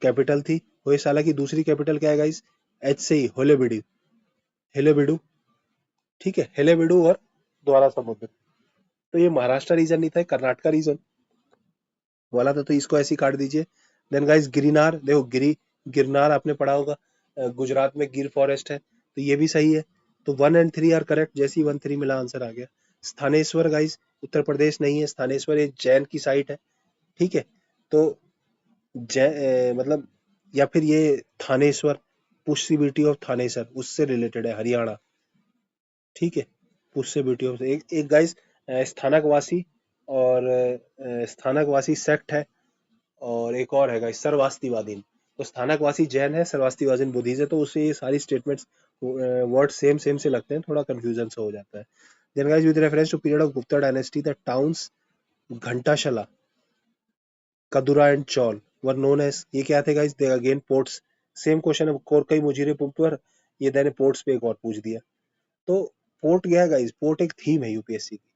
कैपिटल थी। होयसाला की दूसरी कैपिटल क्या है गाइस, एच से ही, होलेबिडु, हेलेबिडु। ठीक है, हेलेबिडु और द्वारा समुद्र। तो ये महाराष्ट्र रीजन नहीं था, कर्नाटका रीजन वाला था, तो इसको ऐसे ही काट दीजिए। देन गाइस गिरनार, देखो गिरनार आपने पढ़ा होगा, गुजरात में गिर फॉरेस्ट है, तो ये भी सही है। तो 1 एंड 3 आर करेक्ट, जैसे ही 1 3 मिला आंसर आ गया। स्थानेश्वर गाइस उत्तर प्रदेश नहीं है, स्थानेश्वर एक जैन की साइट है। ठीक है, तो मतलब, या फिर ये थानेश्वर, पुष्यबिटी ऑफ थानेसर, उससे रिलेटेड है, हरियाणा। ठीक है, पुष्यबिटी ऑफ एक एक गाइस स्थानकवासी, और स्थानकवासी सेक्ट है, और एक और है गाइस सर्वास्तिवादीन। तो स्थानकवासी जैन है, सर्वास्तिवादीन बुद्धिस्ट है, तो उससे ये सारी स्टेटमेंट्स वर्ड सेम सेम से लगते हैं, थोड़ा कंफ्यूजन सा हो जाता है। Then guys with reference to period of Gupta dynasty the towns Ghantasala, Kadura and Chaul were known as, ये क्या थे guys, they again ports. Same question है, कोरकई मुजीरे पुम्पर, ये मैंने पोर्ट्स पे एक और पूछ दिया। तो पोर्ट गया गाइस, पोर्ट एक थीम है यूपीएससी की,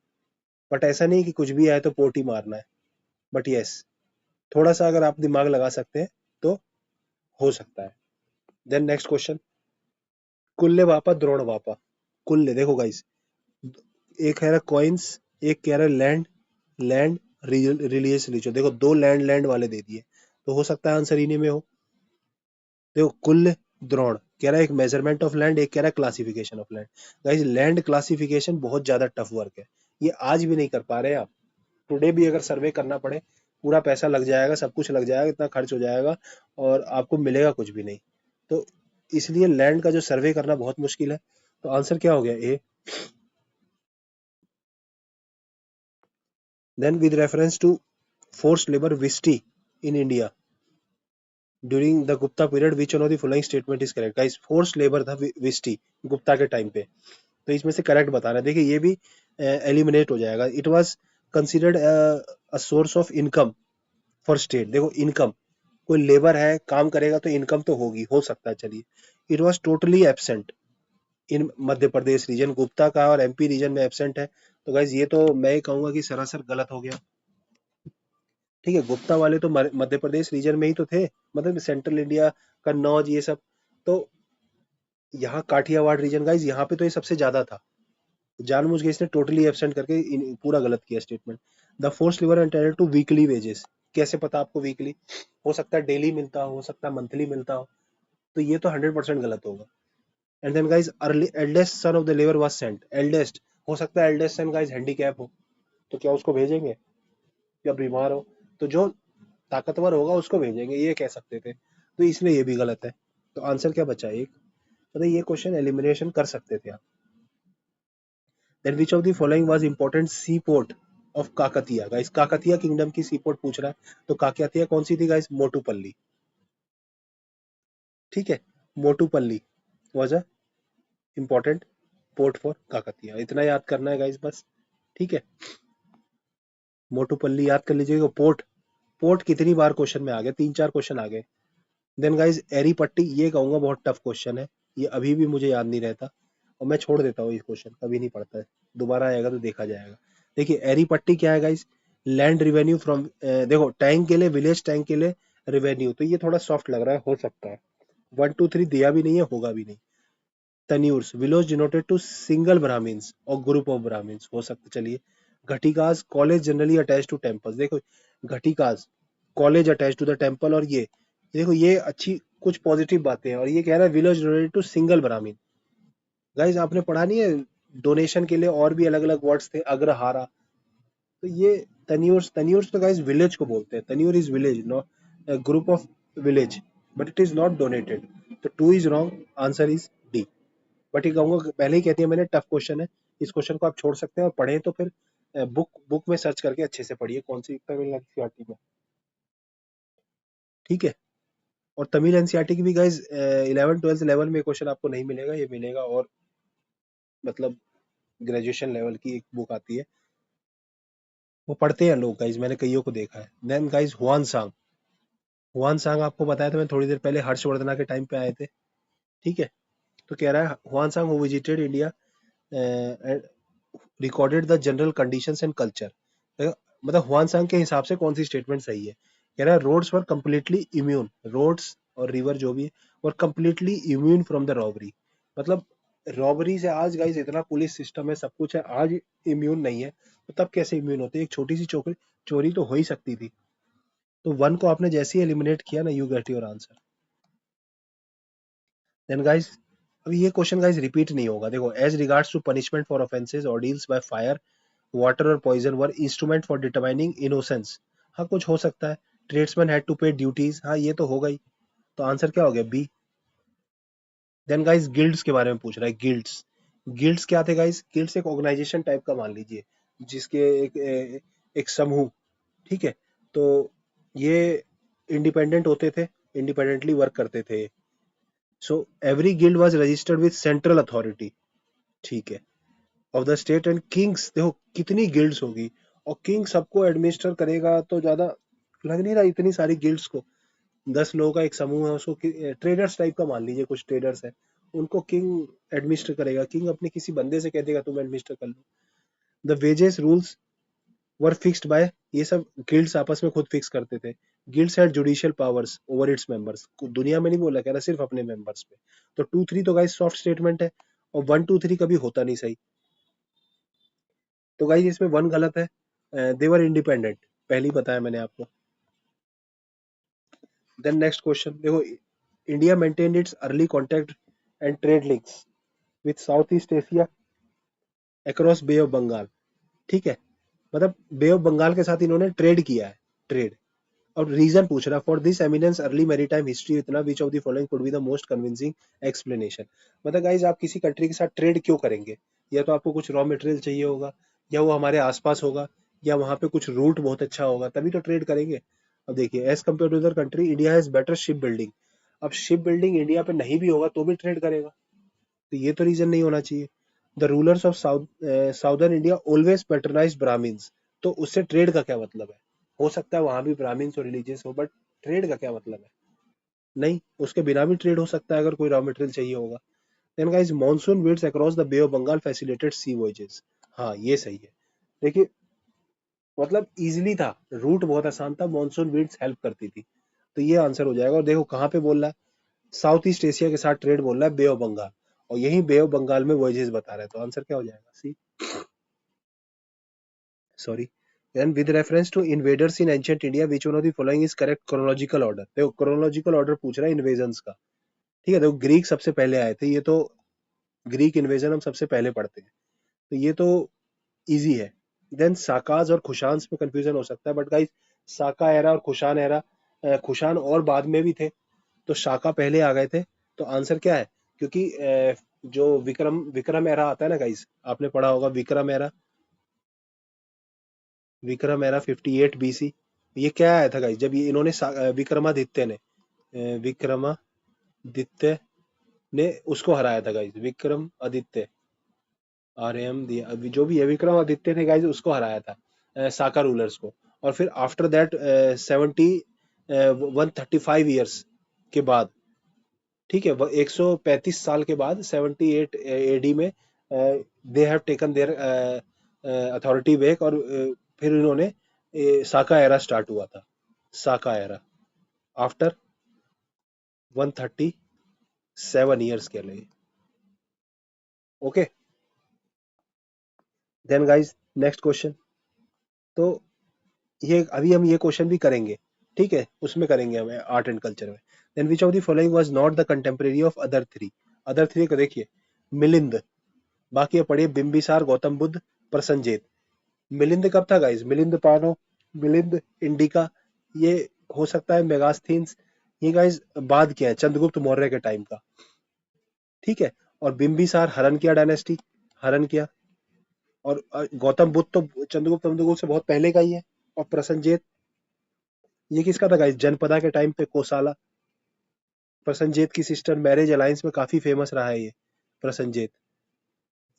बट ऐसा नहीं कि कुछ भी आए तो पोर्ट ही मारना है। बट यस, थोड़ा सा अगर आप दिमाग लगा सकते हैं तो हो सकता है। Then next question, Kulyavapa Dronavapa. Kulya, देखो गाइस, एक कह रहा कॉइन्स, एक कह रहा लैंड, लैंड रिलीजियस रिचुअल। देखो, दो लैंड लैंड वाले दे दिए, तो हो सकता है आंसर इन्हीं में हो। देखो, कुल्ल द्रोण कह रहा है एक मेजरमेंट ऑफ लैंड, एक कह रहा है classification of land. Guys, land classification बहुत ज्यादा टफ वर्क है, ये आज भी नहीं कर पा रहे आप। टुडे भी अगर सर्वे करना पड़े, पूरा पैसा लग जाएगा, सब कुछ लग जाएगा, इतना खर्च हो जाएगा, और आपको मिलेगा कुछ भी नहीं। तो इसलिए लैंड का जो सर्वे करना बहुत मुश्किल है। तो आंसर क्या हो गया, A. Then with reference to forced labour vishti in India during the Gupta period which one of the following statement is correct. Guys, forced labour था विस्टी गुप्ता के टाइम पे, तो इसमें से करेक्ट बताना है। देखिए, ये भी एलिमिनेट हो जाएगा। It was considered a source of income for state. देखो, इनकम, कोई लेबर है काम करेगा तो इनकम तो होगी, हो सकता है, चलिए। It was totally absent in Madhya Pradesh region, Gupta का और एमपी रीजन में एब्सेंट है। तो गाइज ये तो मैं कहूंगा कि सरासर गलत हो गया। ठीक है, गुप्ता वाले तो मध्य प्रदेश रीजन में ही तो थे, मतलब सेंट्रल इंडिया, कन्नौज, ये सब। तो यहाँ काठियावाड़ रीजन, गाइज यहाँ पे तो ये सबसे ज्यादा था। जानबूझ के इसने टोटली एब्सेंट करके पूरा गलत किया स्टेटमेंट। द फोर्स लिवर एंटाइटल टू वीकली वेजेस, कैसे पता आपको वीकली, हो सकता है डेली मिलता हो सकता है मंथली मिलता हो, तो ये तो 100% गलत होगा। And then guys, early eldest son of the labour was sent, eldest, हो सकता है एल्डेस्ट सन गाइस हैंडीकैप हो, तो क्या उसको भेजेंगे, या बीमार हो, तो जो ताकतवर होगा उसको भेजेंगे, ये कह सकते थे, तो इसलिए ये भी गलत है। तो आंसर क्या बचा, एक। मतलब ये क्वेश्चन एलिमिनेशन कर सकते थे आप। Then which of the following was important sea port of Kakatiya. Guys, Kakatiya kingdom की सी पोर्ट पूछ रहा है, तो काकतिया कौन सी थी गाइस, मोटूपल्ली। ठीक है। Motupalli was a important port for Kakatiya. इतना याद करना है गाइस बस। ठीक है, मोटूपल्ली याद कर लीजिएगा। पोर्ट, पोर्ट कितनी बार क्वेश्चन में आ गया, 3-4 क्वेश्चन आ गए। देन गाइस एरी पट्टी, ये कहूंगा बहुत टफ क्वेश्चन है, ये अभी भी मुझे याद नहीं रहता और मैं छोड़ देता हूँ इस क्वेश्चन, कभी नहीं पढ़ता है। दोबारा आएगा तो देखा जाएगा। देखिए एरी पट्टी क्या है गाइस, लैंड रिवेन्यू फ्रॉम, देखो टैंक के लिए, विलेज टैंक के लिए रिवेन्यू, तो ये थोड़ा सॉफ्ट लग रहा है, हो सकता है। 1 2 3 दिया भी नहीं है, होगा भी नहीं। Taniyurs, villages denoted to single Brahmins और ग्रुप ऑफ ब्राह्मीन्स, हो सकता, चलिए। Ghatikas, college generally attach to temples, देखो ghatikas, college attach to the temple, और ये देखो ये अच्छी कुछ पॉजिटिव बातें हैं, और ये कह रहा है village denoted to single Brahmin. Guys आपने पढ़ा नहीं है, डोनेशन के लिए और भी अलग अलग वर्ड्स थे, अग्रहारा। तो ये तन्यूर्स, तन्यूर्स तो गाइज विलेज को बोलते हैं, Taniyur is village, not group of village, but it is not donated. तो two is wrong, answer is D. But ये कहूंगा कि पहले ही कहती है मैंने, टफ क्वेश्चन है, इस क्वेश्चन को आप छोड़ सकते हैं, और पढ़ें तो फिर बुक बुक में सर्च करके अच्छे से पढ़िए कौन सी तमिल एनसीईआरटी में। ठीक है। और तमिल एनसीईआरटी की भी गाइज 11th 12th लेवल में क्वेश्चन आपको नहीं मिलेगा, ये मिलेगा और मतलब ग्रेजुएशन लेवल की एक बुक आती है, वो पढ़ते हैं लोग गाइज, मैंने कईयों को देखा है। देन गाइज हुआन सांग, हुआन सांग आपको बताया था मैं थोड़ी देर पहले, हर्षवर्धना के टाइम पे आए थे। ठीक है। तो कह रहा है हुआन सांग who visited India recorded the general conditions and culture. मतलब हुआन सांग के हिसाब से कौन सी स्टेटमेंट सही है? कह रहा है roads were completely immune, roads और रिवर जो भी है were completely immune from the robbery. मतलब रॉबरी से आज गाइस इतना पुलिस सिस्टम है, सब कुछ है, आज इम्यून नहीं है, तो तब कैसे इम्यून होते? एक छोटी सी चोरी, चोरी तो हो ही सकती थी। तो वन को आपने जैसे ही एलिमिनेट किया ना, you get your answer. Then guys, अब ये क्वेश्चन गाइस रिपीट नहीं होगा, देखो as regards to punishment for offences ordinals by fire, water और poison were instrument for determining innocence. हाँ कुछ हो सकता है। Tradesman had to pay duties, हाँ ये तो हो गई। तो आंसर क्या हो गया? बी। देन गाइस गिल्ड्स के बारे में पूछ रहा है, गिल्ड्स, गिल्ड्स क्या थे गाइस? गिल्ड्स एक ऑर्गेनाइजेशन टाइप का मान लीजिए, जिसके एक समूह। ठीक है। तो ये इंडिपेंडेंट होते थे, इंडिपेंडेंटली वर्क करते थे। So every guild was registered with central authority. ठीक है। Of the state and Kings, देखो कितनी गिल्ड्स होगी, और किंग सबको एडमिनिस्टर करेगा, तो ज्यादा लग नहीं रहा इतनी सारी गिल्ड्स को। 10 लोगों का एक समूह है, उसको ट्रेडर्स टाइप का मान लीजिए, कुछ ट्रेडर्स है, उनको किंग एडमिनिस्टर करेगा। किंग अपने किसी बंदे से कह देगा तुम एडमिनिस्टर कर लो। The wages rules were fixed by, ये सब गिल्ड्स आपस में खुद फिक्स करते थे। Guilds had judicial powers over its members, दुनिया में नहीं बोला, कह रहा सिर्फ अपने मेंबर्स पे। तो 2 3 तो गाइस सॉफ्ट स्टेटमेंट है, और 1 2 3 कभी होता नहीं सही। तो गाइस इसमें वन गलत है, देवर इंडिपेंडेंट, पहले ही बताया मैंने आपको। देन नेक्स्ट क्वेश्चन देखो, India maintained its early contact and trade links with south east Asia across bay of Bengal. ठीक है। मतलब बे ऑफ बंगाल के साथ इन्होंने ट्रेड किया है, ट्रेड। और रीजन पूछ रहा for this eminence early maritime history इतना which of the following could be the most convincing explanation. मतलब गाइज आप किसी कंट्री के साथ ट्रेड क्यों करेंगे? या तो आपको कुछ रॉ मटेरियल चाहिए होगा, या वो हमारे आसपास होगा, या वहां पे कुछ रूट बहुत अच्छा होगा, तभी तो ट्रेड करेंगे। अब देखिए as compare to other country India has better ship building. अब शिप बिल्डिंग इंडिया पे नहीं भी होगा तो भी ट्रेड करेगा, तो ये तो रीजन नहीं होना चाहिए। The rulers of southern India always patronise Brahmins, तो उससे ट्रेड का क्या मतलब है? हो सकता है वहां भी ब्राह्मीन्स और रिलीजियस हो, बट ट्रेड का क्या मतलब है? नहीं, उसके बिना भी ट्रेड हो सकता है अगर कोई रॉ मटेरियल चाहिए होगा। Then guys monsoon winds across the bay of Bengal facilitate sea voyages, हाँ ये सही है। देखिए मतलब इजीली था, रूट बहुत आसान था, मॉनसून विंड्स हेल्प करती थी, तो ये आंसर हो जाएगा। और देखो कहाँ पे बोल रहा है, साउथ ईस्ट एशिया के साथ ट्रेड बोल रहा है, बे ऑफ बंगाल, और यही बे ऑफ बंगाल में वॉयजेस बता रहा है, तो आंसर क्या हो जाएगा? C. Sorry. Then with reference to invaders in ancient India which one of the following is correct chronological order. देखो क्रोनोलॉजिकल ऑर्डर पूछ रहा है इन्वेजन्स का। ठीक है। देखो ग्रीक सबसे पहले आए थे, ये तो ग्रीक इन्वेजन हम सबसे पहले पढ़ते हैं, तो ये तो इजी है। देन साकाज और खुशान में कंफ्यूजन हो सकता है, बट गाइस साका एरा और खुशान एरा, खुशान और बाद में भी थे, तो शाका पहले आ गए थे। तो आंसर क्या है? क्योंकि जो विक्रम विक्रम एरा आता है ना गाइस, आपने पढ़ा होगा Vikram era, Vikram era 58 BC। ये क्या आया था गाइस, जब ये इन्होंने विक्रमादित्य ने, विक्रमादित्य आदित्य ने उसको हराया था गाइज, विक्रम आदित्य, आर्यम दिया अभी जो भी है, विक्रम आदित्य ने गाइज उसको हराया था, साका रूलर्स को। और फिर आफ्टर दैट 135 ईयर्स के बाद, ठीक है, 135 साल के बाद 78 एडी में they have taken there authority back, और फिर इन्होंने साका एरा स्टार्ट हुआ था, साका एरा आफ्टर 137 ईयर्स के लिए। Okay, then guys next question. तो ये अभी हम ये क्वेश्चन भी करेंगे, ठीक है, उसमें करेंगे हमें आर्ट एंड कल्चर में। Then which of the following was not the contemporary of other three. Other three को देखिए, मिलिंद, बाकी पढ़िए बिंबिसार, गौतम बुद्ध, प्रसन्नजेत। मिलिंद कब था गाइस? मिलिंद पानो, मिलिंद इंडिका, ये हो सकता है मेगास्थीन्स, ये गाइस बाद क्या है, चंद्रगुप्त मौर्य के टाइम का, ठीक है। और बिंबिसार हरण किया डायनेस्टी, हरण किया। और गौतम बुद्ध तो चंद्रगुप्त से बहुत पहले का ही है। और प्रसन्नजेत, ये किसका था गाइस? जनपदा के टाइम पे, कोसाला। प्रसन्नजेत की सिस्टर, मैरिज अलायंस में काफी फेमस रहा है ये प्रसन्नजेत,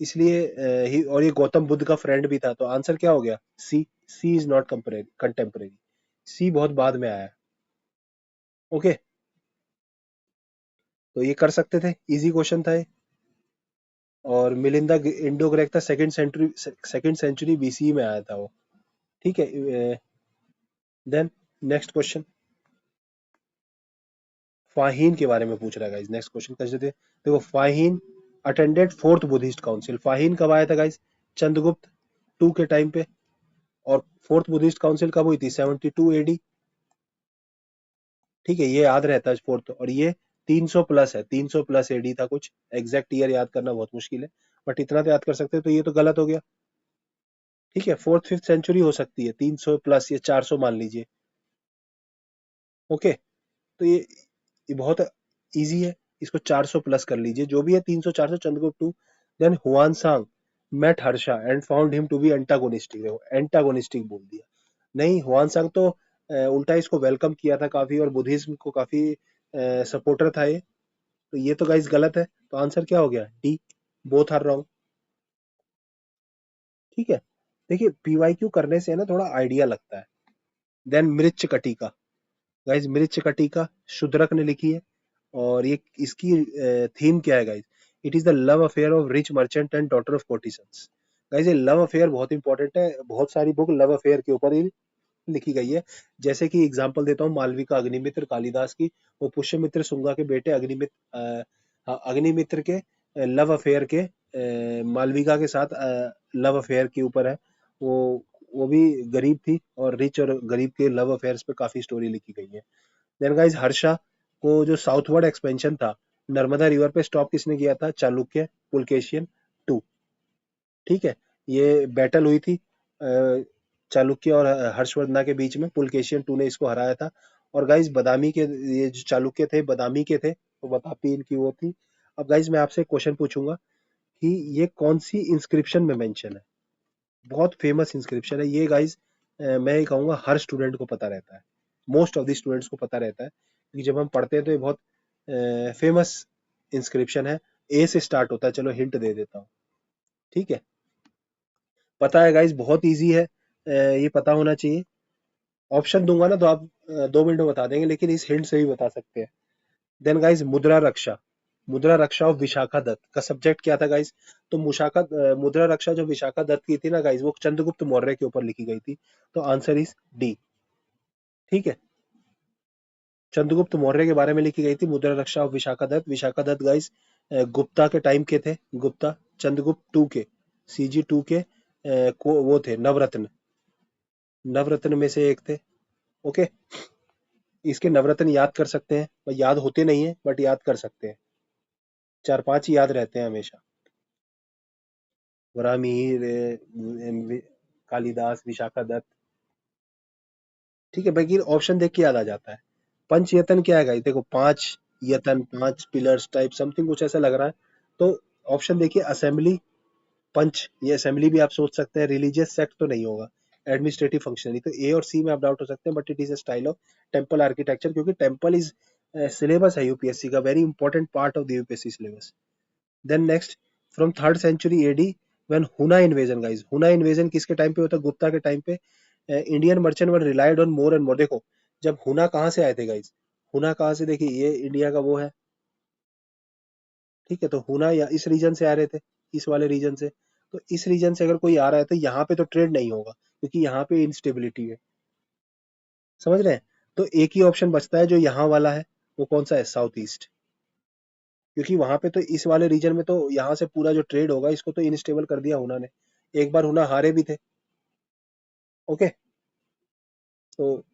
इसलिए और ये गौतम बुद्ध का फ्रेंड भी था। तो आंसर क्या हो गया? सी। सी इज नॉट कंटेम्परेरी, सी बहुत बाद में आया। ओके, तो ये कर सकते थे, इजी क्वेश्चन था ये। और मिलिंदा इंडो ग्रेक था, सेकेंड सेंचुरी बीसी में आया था वो, ठीक है। देन नेक्स्ट क्वेश्चन, फाहीन के बारे में पूछ रहा है गाइस। नेक्स्ट क्वेश्चन कर देते हैं। देखो, फाहीन अटेंडेड फोर्थ बुद्धिस्ट काउंसिल। फाहीन कब आया था गाइस? चंद्रगुप्त टू के टाइम पे। और फोर्थ बुद्धिस्ट काउंसिल कब हुई थी? 72 एडी, ठीक है, ये याद रहता है फोर्थ। और ये 300 प्लस है, 300 प्लस एडी था कुछ, एग्जैक्ट ईयर याद करना बहुत मुश्किल है, बट इतना तो याद कर सकते हैं। तो ये तो गलत हो गया, ठीक है। फोर्थ फिफ्थ सेंचुरी हो सकती है, 300 प्लस, ये 400 मान लीजिए। ओके, तो ये बहुत इजी है, इसको 400 प्लस कर लीजिए, जो भी है 300 400, Chandragupta two. Then Hiuen Tsang met Harsha and found him to be antagonistic. देखो, एंटागोनिस्टिक बोल दिया, नहीं, हुआन सांग तो उल्टा इसको वेलकम किया था काफी, और बुद्धिज्म को काफी सपोर्टर था ये। तो ये तो गाइस गलत है, तो आंसर क्या हो गया? डी, बोथ आर रॉन्ग, ठीक है। देखिए, पीवाईक्यू करने से ना थोड़ा आइडिया लगता है। Then Mrichchhakatika, guys Mrichchhakatika Shudraka ने लिखी है। और ये इसकी थीम क्या है guys? It is the love affair of rich merchant and daughter of courtesans. Guys ये लव अफेयर बहुत इंपॉर्टेंट है, बहुत सारी बुक लव अफेयर के ऊपर ही लिखी गई है। जैसे कि एग्जांपल देता हूँ, मालविका अग्निमित्र कालिदास की, वो पुष्यमित्र शुंगा के बेटे अग्निमित्र के लव अफेयर के, मालविका के साथ लव अफेयर के ऊपर है। वो भी गरीब थी, और रिच और गरीब के लव अफेयर्स पे काफी स्टोरी लिखी गई है। देन गाइस, हर्षा को जो साउथवर्ड एक्सपेंशन था नर्मदा रिवर पे, स्टॉप किसने किया था? चालुक्य, पुलकेशियन टू, ठीक है। ये बैटल हुई थी चालुक्य और हर्षवर्धना के बीच में, पुलकेशियन टू ने इसको हराया था। और गाइस बदामी के, ये जो चालुक्य थे बदामी के थे, तो बतापी इनकी वो थी। अब गाइस मैं आपसे क्वेश्चन पूछूंगा कि ये कौन सी इंस्क्रिप्शन में मेंशन है? बहुत फेमस इंस्क्रिप्शन है ये गाइस, मैं ये कहूंगा हर स्टूडेंट को पता रहता है, मोस्ट ऑफ द स्टूडेंट्स को पता रहता है, क्योंकि जब हम पढ़ते हैं तो ये बहुत फेमस इंस्क्रिप्शन है। ए से स्टार्ट होता है, चलो हिंट दे देता हूँ, ठीक है। पता है गाइस, बहुत इजी है, ये पता होना चाहिए। ऑप्शन दूंगा ना तो आप 2 मिनट में बता देंगे, लेकिन इस हिंट से भी बता सकते हैं। देन गाइस, मुद्रा रक्षा, मुद्रा रक्षा ऑफ विशाखा दत्त का सब्जेक्ट क्या था गाइस? तो मुद्रा रक्षा जो विशाखा दत्त की थी ना गाइस, वो चंद्रगुप्त मौर्य के ऊपर लिखी गई थी। तो आंसर इज डी, ठीक है। चंद्रगुप्त मौर्य के बारे में लिखी गई थी मुद्रा रक्षा ऑफ विशाखा दत्त। विशाखा दत्त गाइस गुप्ता के टाइम के थे, गुप्ता, चंद्रगुप्त टू के, सीजी टू के को वो थे नवरत्न, नवरत्न में से एक थे। ओके, इसके नवरत्न याद कर सकते हैं, याद होते नहीं है बट याद कर सकते हैं, 4 5 ही याद रहते हैं हमेशा। वराहमिहिर, कालिदास, विशाखा दत्त, ठीक है। बाकी ऑप्शन देख के याद आ जाता है। पंचयतन क्या है गाइस? देखो, 5 यतन, 5 पिलर्स टाइप समथिंग कुछ ऐसा लग रहा है। तो ऑप्शन देखिए, असेंबली, पंच, ये असेंबली भी आप सोच सकते हैं, रिलीजियस सेक्ट तो नहीं होगा, एडमिनिस्ट्रेटिव फंक्शनरी। तो ए और सी में आप डाउट हो सकते हैं, but it is a style of temple architecture, क्योंकि टेम्पल इज सिलेबस है यूपीएससी का, very important part of the UPSC syllabus. Then next, from 3rd century AD when Huna invasion, guys Huna invasion किसके टाइम पे होता है? गुप्ता के टाइम पे। Indian merchant were relied on more and more. देखो जब हुना कहाँ से आए थे गाइस, हुना कहाँ से, देखिए ये इंडिया का वो है, ठीक है, तो हुना या इस रीजन से आ रहे थे, इस वाले रीजन से। तो इस रीजन से अगर कोई आ रहा है तो यहाँ पे तो ट्रेड नहीं होगा, क्योंकि यहाँ पे इंस्टेबिलिटी है, समझ रहे हैं? तो एक ही ऑप्शन बचता है जो यहाँ वाला है, वो कौन सा है? South east. क्योंकि वहां पे तो इस वाले रीजन में तो यहाँ से पूरा जो ट्रेड होगा इसको तो इनस्टेबल कर दिया हुना ने। एक बार हुना हारे भी थे। ओके, तो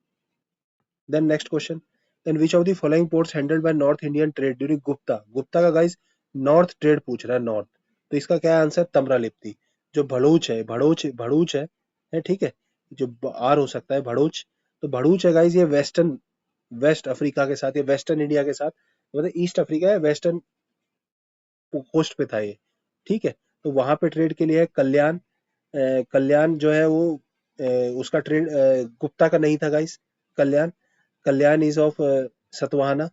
then next question, then which of the following ports handled by north Indian trade during Gupta? Gupta का गाइस नॉर्थ ट्रेड पूछ रहा है, नॉर्थ। तो इसका क्या आंसर? तमरालिप्ति। जो भड़ूच है, भड़ूच भड़ूच है ठीक है, जो आर हो सकता है भड़ूच। तो भड़ूच है गाइस, ये वेस्टर्न, वेस्ट अफ्रीका के साथ, ये वेस्टर्न इंडिया के साथ, मतलब ईस्ट अफ्रीका है, वेस्टर्न कोस्ट पे था ये, ठीक है। तो वहां पे ट्रेड के लिए है कल्याण। कल्याण जो है वो अ, उसका ट्रेड गुप्ता का नहीं था guys, Kalyan. Kalyan is of Satavahana,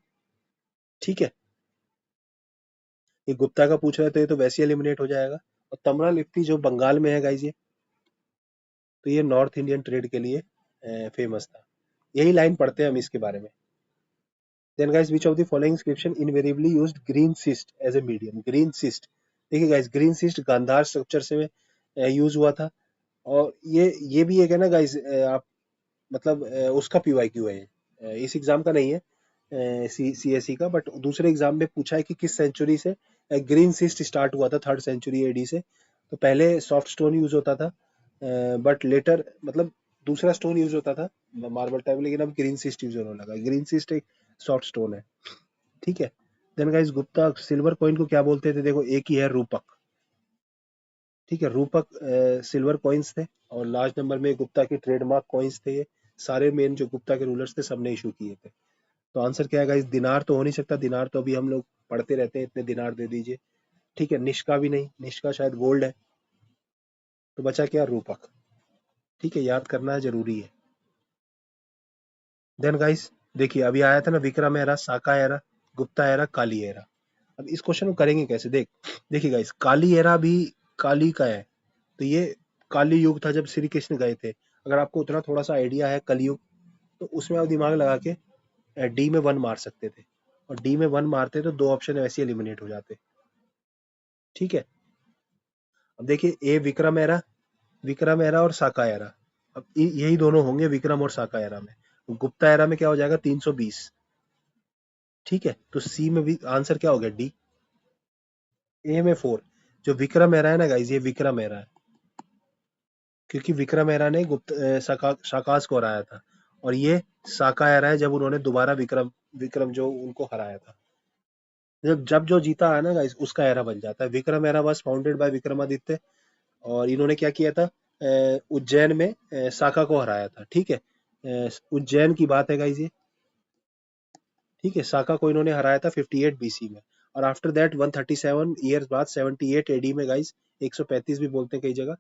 ठीक है। ये गुप्ता का पूछ रहे थे, तो वैसे एलिमिनेट हो जाएगा। और तमरा लिप्ति जो बंगाल में है गाइस ये, तो ये नॉर्थ इंडियन ट्रेड के लिए फेमस था। यही लाइन पढ़ते हैं हम इसके बारे में। Then guys which of the following inscription invariably used green schist as a medium? Green schist, देखिए guys green schist Gandhara structure से यूज हुआ था। और ये भी एक है ना गाइस, आप मतलब उसका पीवाईक्यू है, इस एग्जाम का नहीं है, सीएससी का, बट दूसरे एग्जाम में पूछा है कि किस सेंचुरी से ग्रीन सिस्ट स्टार्ट हुआ था? 3rd सेंचुरी एडी से। तो पहले सॉफ्ट स्टोन यूज होता था, बट लेटर मतलब दूसरा स्टोन यूज होता था मार्बल टाइप, लेकिन अब ग्रीन सिस्ट यूज होने लगा। ग्रीन सिस्ट एक सॉफ्ट स्टोन है, ठीक है। Then guys Gupta silver coin को क्या बोलते थे? देखो एक ही है, रूपक, ठीक है। रूपक सिल्वर कॉइन्स थे, और लार्ज नंबर में गुप्ता के ट्रेडमार्क कॉइन्स थे ये। सारे मेन जो गुप्ता के रूलर्स थे सबने इशू किए थे। तो आंसर क्या है गाइस? दिनार तो हो नहीं सकता, दिनार तो अभी हम लोग पढ़ते रहते हैं, इतने दिनार दे दीजिए, ठीक है। निष्का भी नहीं, निष्का शायद गोल्ड है। तो बचा क्या? रूपक, ठीक है, याद करना है, जरूरी है। देन गाइस देखिए अभी आया था ना विक्रम एरा, साका एरा, गुप्ता एरा, काली एरा। अब इस क्वेश्चन को करेंगे कैसे? देखिए गाइस, काली एरा भी काली का है, तो ये काली युग था जब श्री कृष्ण गए थे। अगर आपको उतना थोड़ा सा आइडिया है कलयुग, तो उसमें आप दिमाग लगा के डी में 1 मार सकते थे, और डी में 1 मारते तो 2 ऑप्शन वैसे एलिमिनेट हो जाते, ठीक है। अब देखिए ए विक्रम एरा, विक्रम एरा और साका एरा, अब यही दोनों होंगे विक्रम और साका एरा में। गुप्ता एरा में क्या हो जाएगा? 320, ठीक है। तो सी में भी आंसर क्या हो गया? डी। ए में 4। जो विक्रम एरा है ना गाइज, ये विक्रम एरा है, क्योंकि विक्रम एरा ने शाकास को हराया था। और ये साका एरा है, जब उन्होंने दोबारा विक्रम विक्रम जो उनको हराया था। जब जब जो जीता है ना गाइस, उसका एरा बन जाता है। Vikram era was founded by Vikramaditya, और इन्होंने क्या किया था? उज्जैन में साका को हराया था, ठीक है। उज्जैन की बात है गाइस ये, ठीक है। साका को इन्होंने हराया था 58 बीसी में। और आफ्टर दैट 137 ईयर्स बाद 78 एडी में गाइस, 135 भी बोलते हैं कई जगह।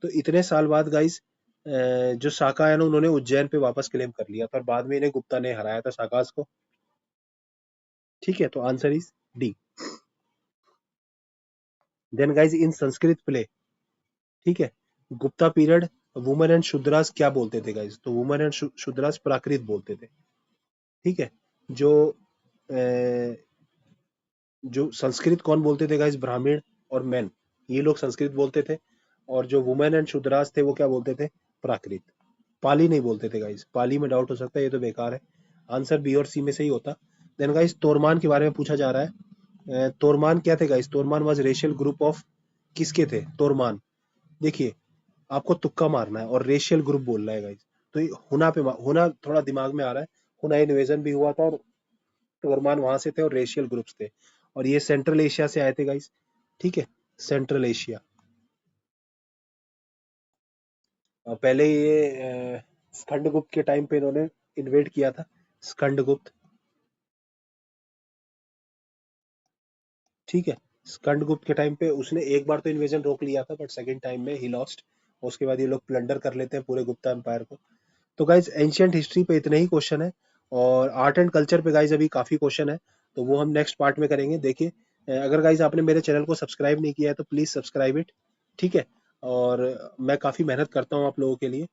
तो इतने साल बाद गाइस जो साका है ना, उन्होंने उज्जैन पे वापस क्लेम कर लिया था, और बाद में इन्हें गुप्ता ने हराया था साकास को, ठीक है। तो answer is D. Then guys in Sanskrit play, ठीक है, Gupta period women and Shudras क्या बोलते थे गाइस? तो वुमेन एंड शूद्रास प्राकृत बोलते थे, ठीक है। जो अ, जो संस्कृत कौन बोलते थे गाइस? ब्राह्मण और मैन, ये लोग संस्कृत बोलते थे। और जो वुमेन एंड शूद्रास थे वो क्या बोलते थे? प्राकृत। पाली नहीं बोलते थे गाइस, पाली में डाउट हो सकता है, ये तो बेकार है। आंसर बी और सी में से ही होता। देन गाइस तोरमान के बारे में पूछा जा रहा है। तोरमान क्या थे guys? Toramana was racial group of, किसके थे तोरमान? देखिए आपको तुक्का मारना है और रेशियल ग्रुप बोलना है गाइस। तो ये हुना पे हुना थोड़ा दिमाग में आ रहा है। हुना इन्वेजन भी हुआ था, और तोरमान वहां से थे, और रेशियल ग्रुप्स थे। और ये सेंट्रल एशिया से आए थे गाइस, ठीक है, सेंट्रल एशिया। पहले ये स्कंदगुप्त के टाइम पे इन्होंने इन्वेड किया था, स्कंदगुप्त, ठीक है। स्कंदगुप्त के टाइम पे उसने एक बार तो इन्वेजन रोक लिया था, बट सेकंड टाइम में ही लॉस्ट। उसके बाद ये लोग प्लंडर कर लेते हैं पूरे गुप्ता एम्पायर को। तो गाइज एंशियंट हिस्ट्री पे इतने ही क्वेश्चन है। और आर्ट एंड कल्चर पे गाइज अभी काफी क्वेश्चन है, तो वो हम नेक्स्ट पार्ट में करेंगे। देखिए अगर गाइज आपने मेरे चैनल को सब्सक्राइब नहीं किया है तो प्लीज सब्सक्राइब इट, ठीक है। और मैं काफी मेहनत करता हूँ आप लोगों के लिए,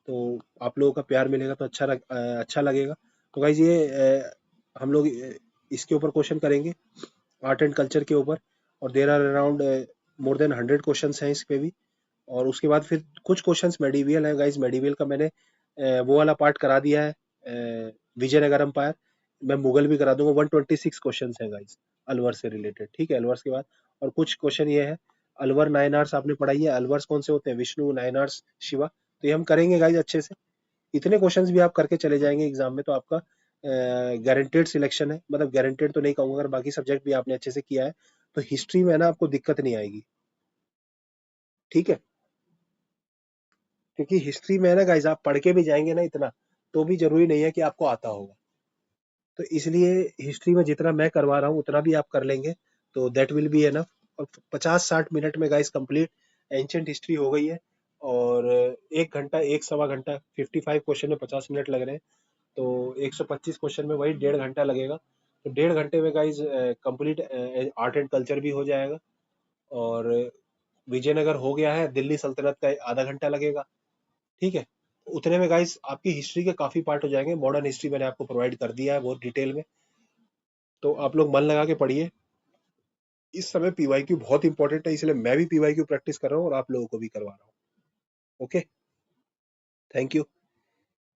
तो आप लोगों का प्यार मिलेगा तो अच्छा लगेगा। तो गाइज ये हम लोग इसके ऊपर क्वेश्चन करेंगे, आर्ट एंड कल्चर के ऊपर। और there are around more than 100 question हैं इस पे भी। और उसके बाद फिर कुछ क्वेश्चंस मेडिवियल है गाइस। मेडिवियल का मैंने वो वाला पार्ट करा दिया है, विजयनगर एम्पायर। मैं मुगल भी करा दूंगा। 126 क्वेश्चंस है गाइस अलवर से रिलेटेड, ठीक है। अलवर के बाद और कुछ क्वेश्चन ये है, अलवर नायनार्स आपने पढ़ाई है, अलवर्स कौन से होते हैं, विष्णु, नायनार्स, शिवा। तो ये हम करेंगे गाइस अच्छे से। इतने क्वेश्चंस भी आप करके चले जाएंगे एग्जाम में तो आपका गारंटेड सिलेक्शन है। मतलब गारंटेड तो नहीं कहूंगा, अगर बाकी सब्जेक्ट भी आपने अच्छे से किया है तो हिस्ट्री में ना आपको दिक्कत नहीं आएगी, ठीक है। क्योंकि हिस्ट्री में है ना गाइस, आप पढ़ के भी जाएंगे ना इतना, तो भी जरूरी नहीं है कि आपको आता होगा। तो इसलिए हिस्ट्री में जितना मैं करवा रहा हूँ उतना भी आप कर लेंगे तो दैट विल बी एनफ। और 50-60 मिनट में गाइस कंप्लीट एंशियंट हिस्ट्री हो गई है। और 1 घंटा, एक सवा घंटा, 55 क्वेश्चन में 50 मिनट लग रहे हैं, तो 125 क्वेश्चन में वही 1.5 घंटा लगेगा। तो 1.5 घंटे में guys complete art and culture भी हो जाएगा। और विजयनगर हो गया है, दिल्ली सल्तनत का आधा घंटा लगेगा, ठीक है। उतने में गाइस आपकी हिस्ट्री के काफी पार्ट हो जाएंगे। मॉडर्न हिस्ट्री मैंने आपको प्रोवाइड कर दिया है बहुत डिटेल में, तो आप लोग मन लगा के पढ़िए। इस समय पीवाईक्यू बहुत इंपॉर्टेंट है, इसलिए मैं भी पीवाईक्यू प्रैक्टिस कर रहा हूँ और आप लोगों को भी करवा रहा हूँ। Okay, thank you.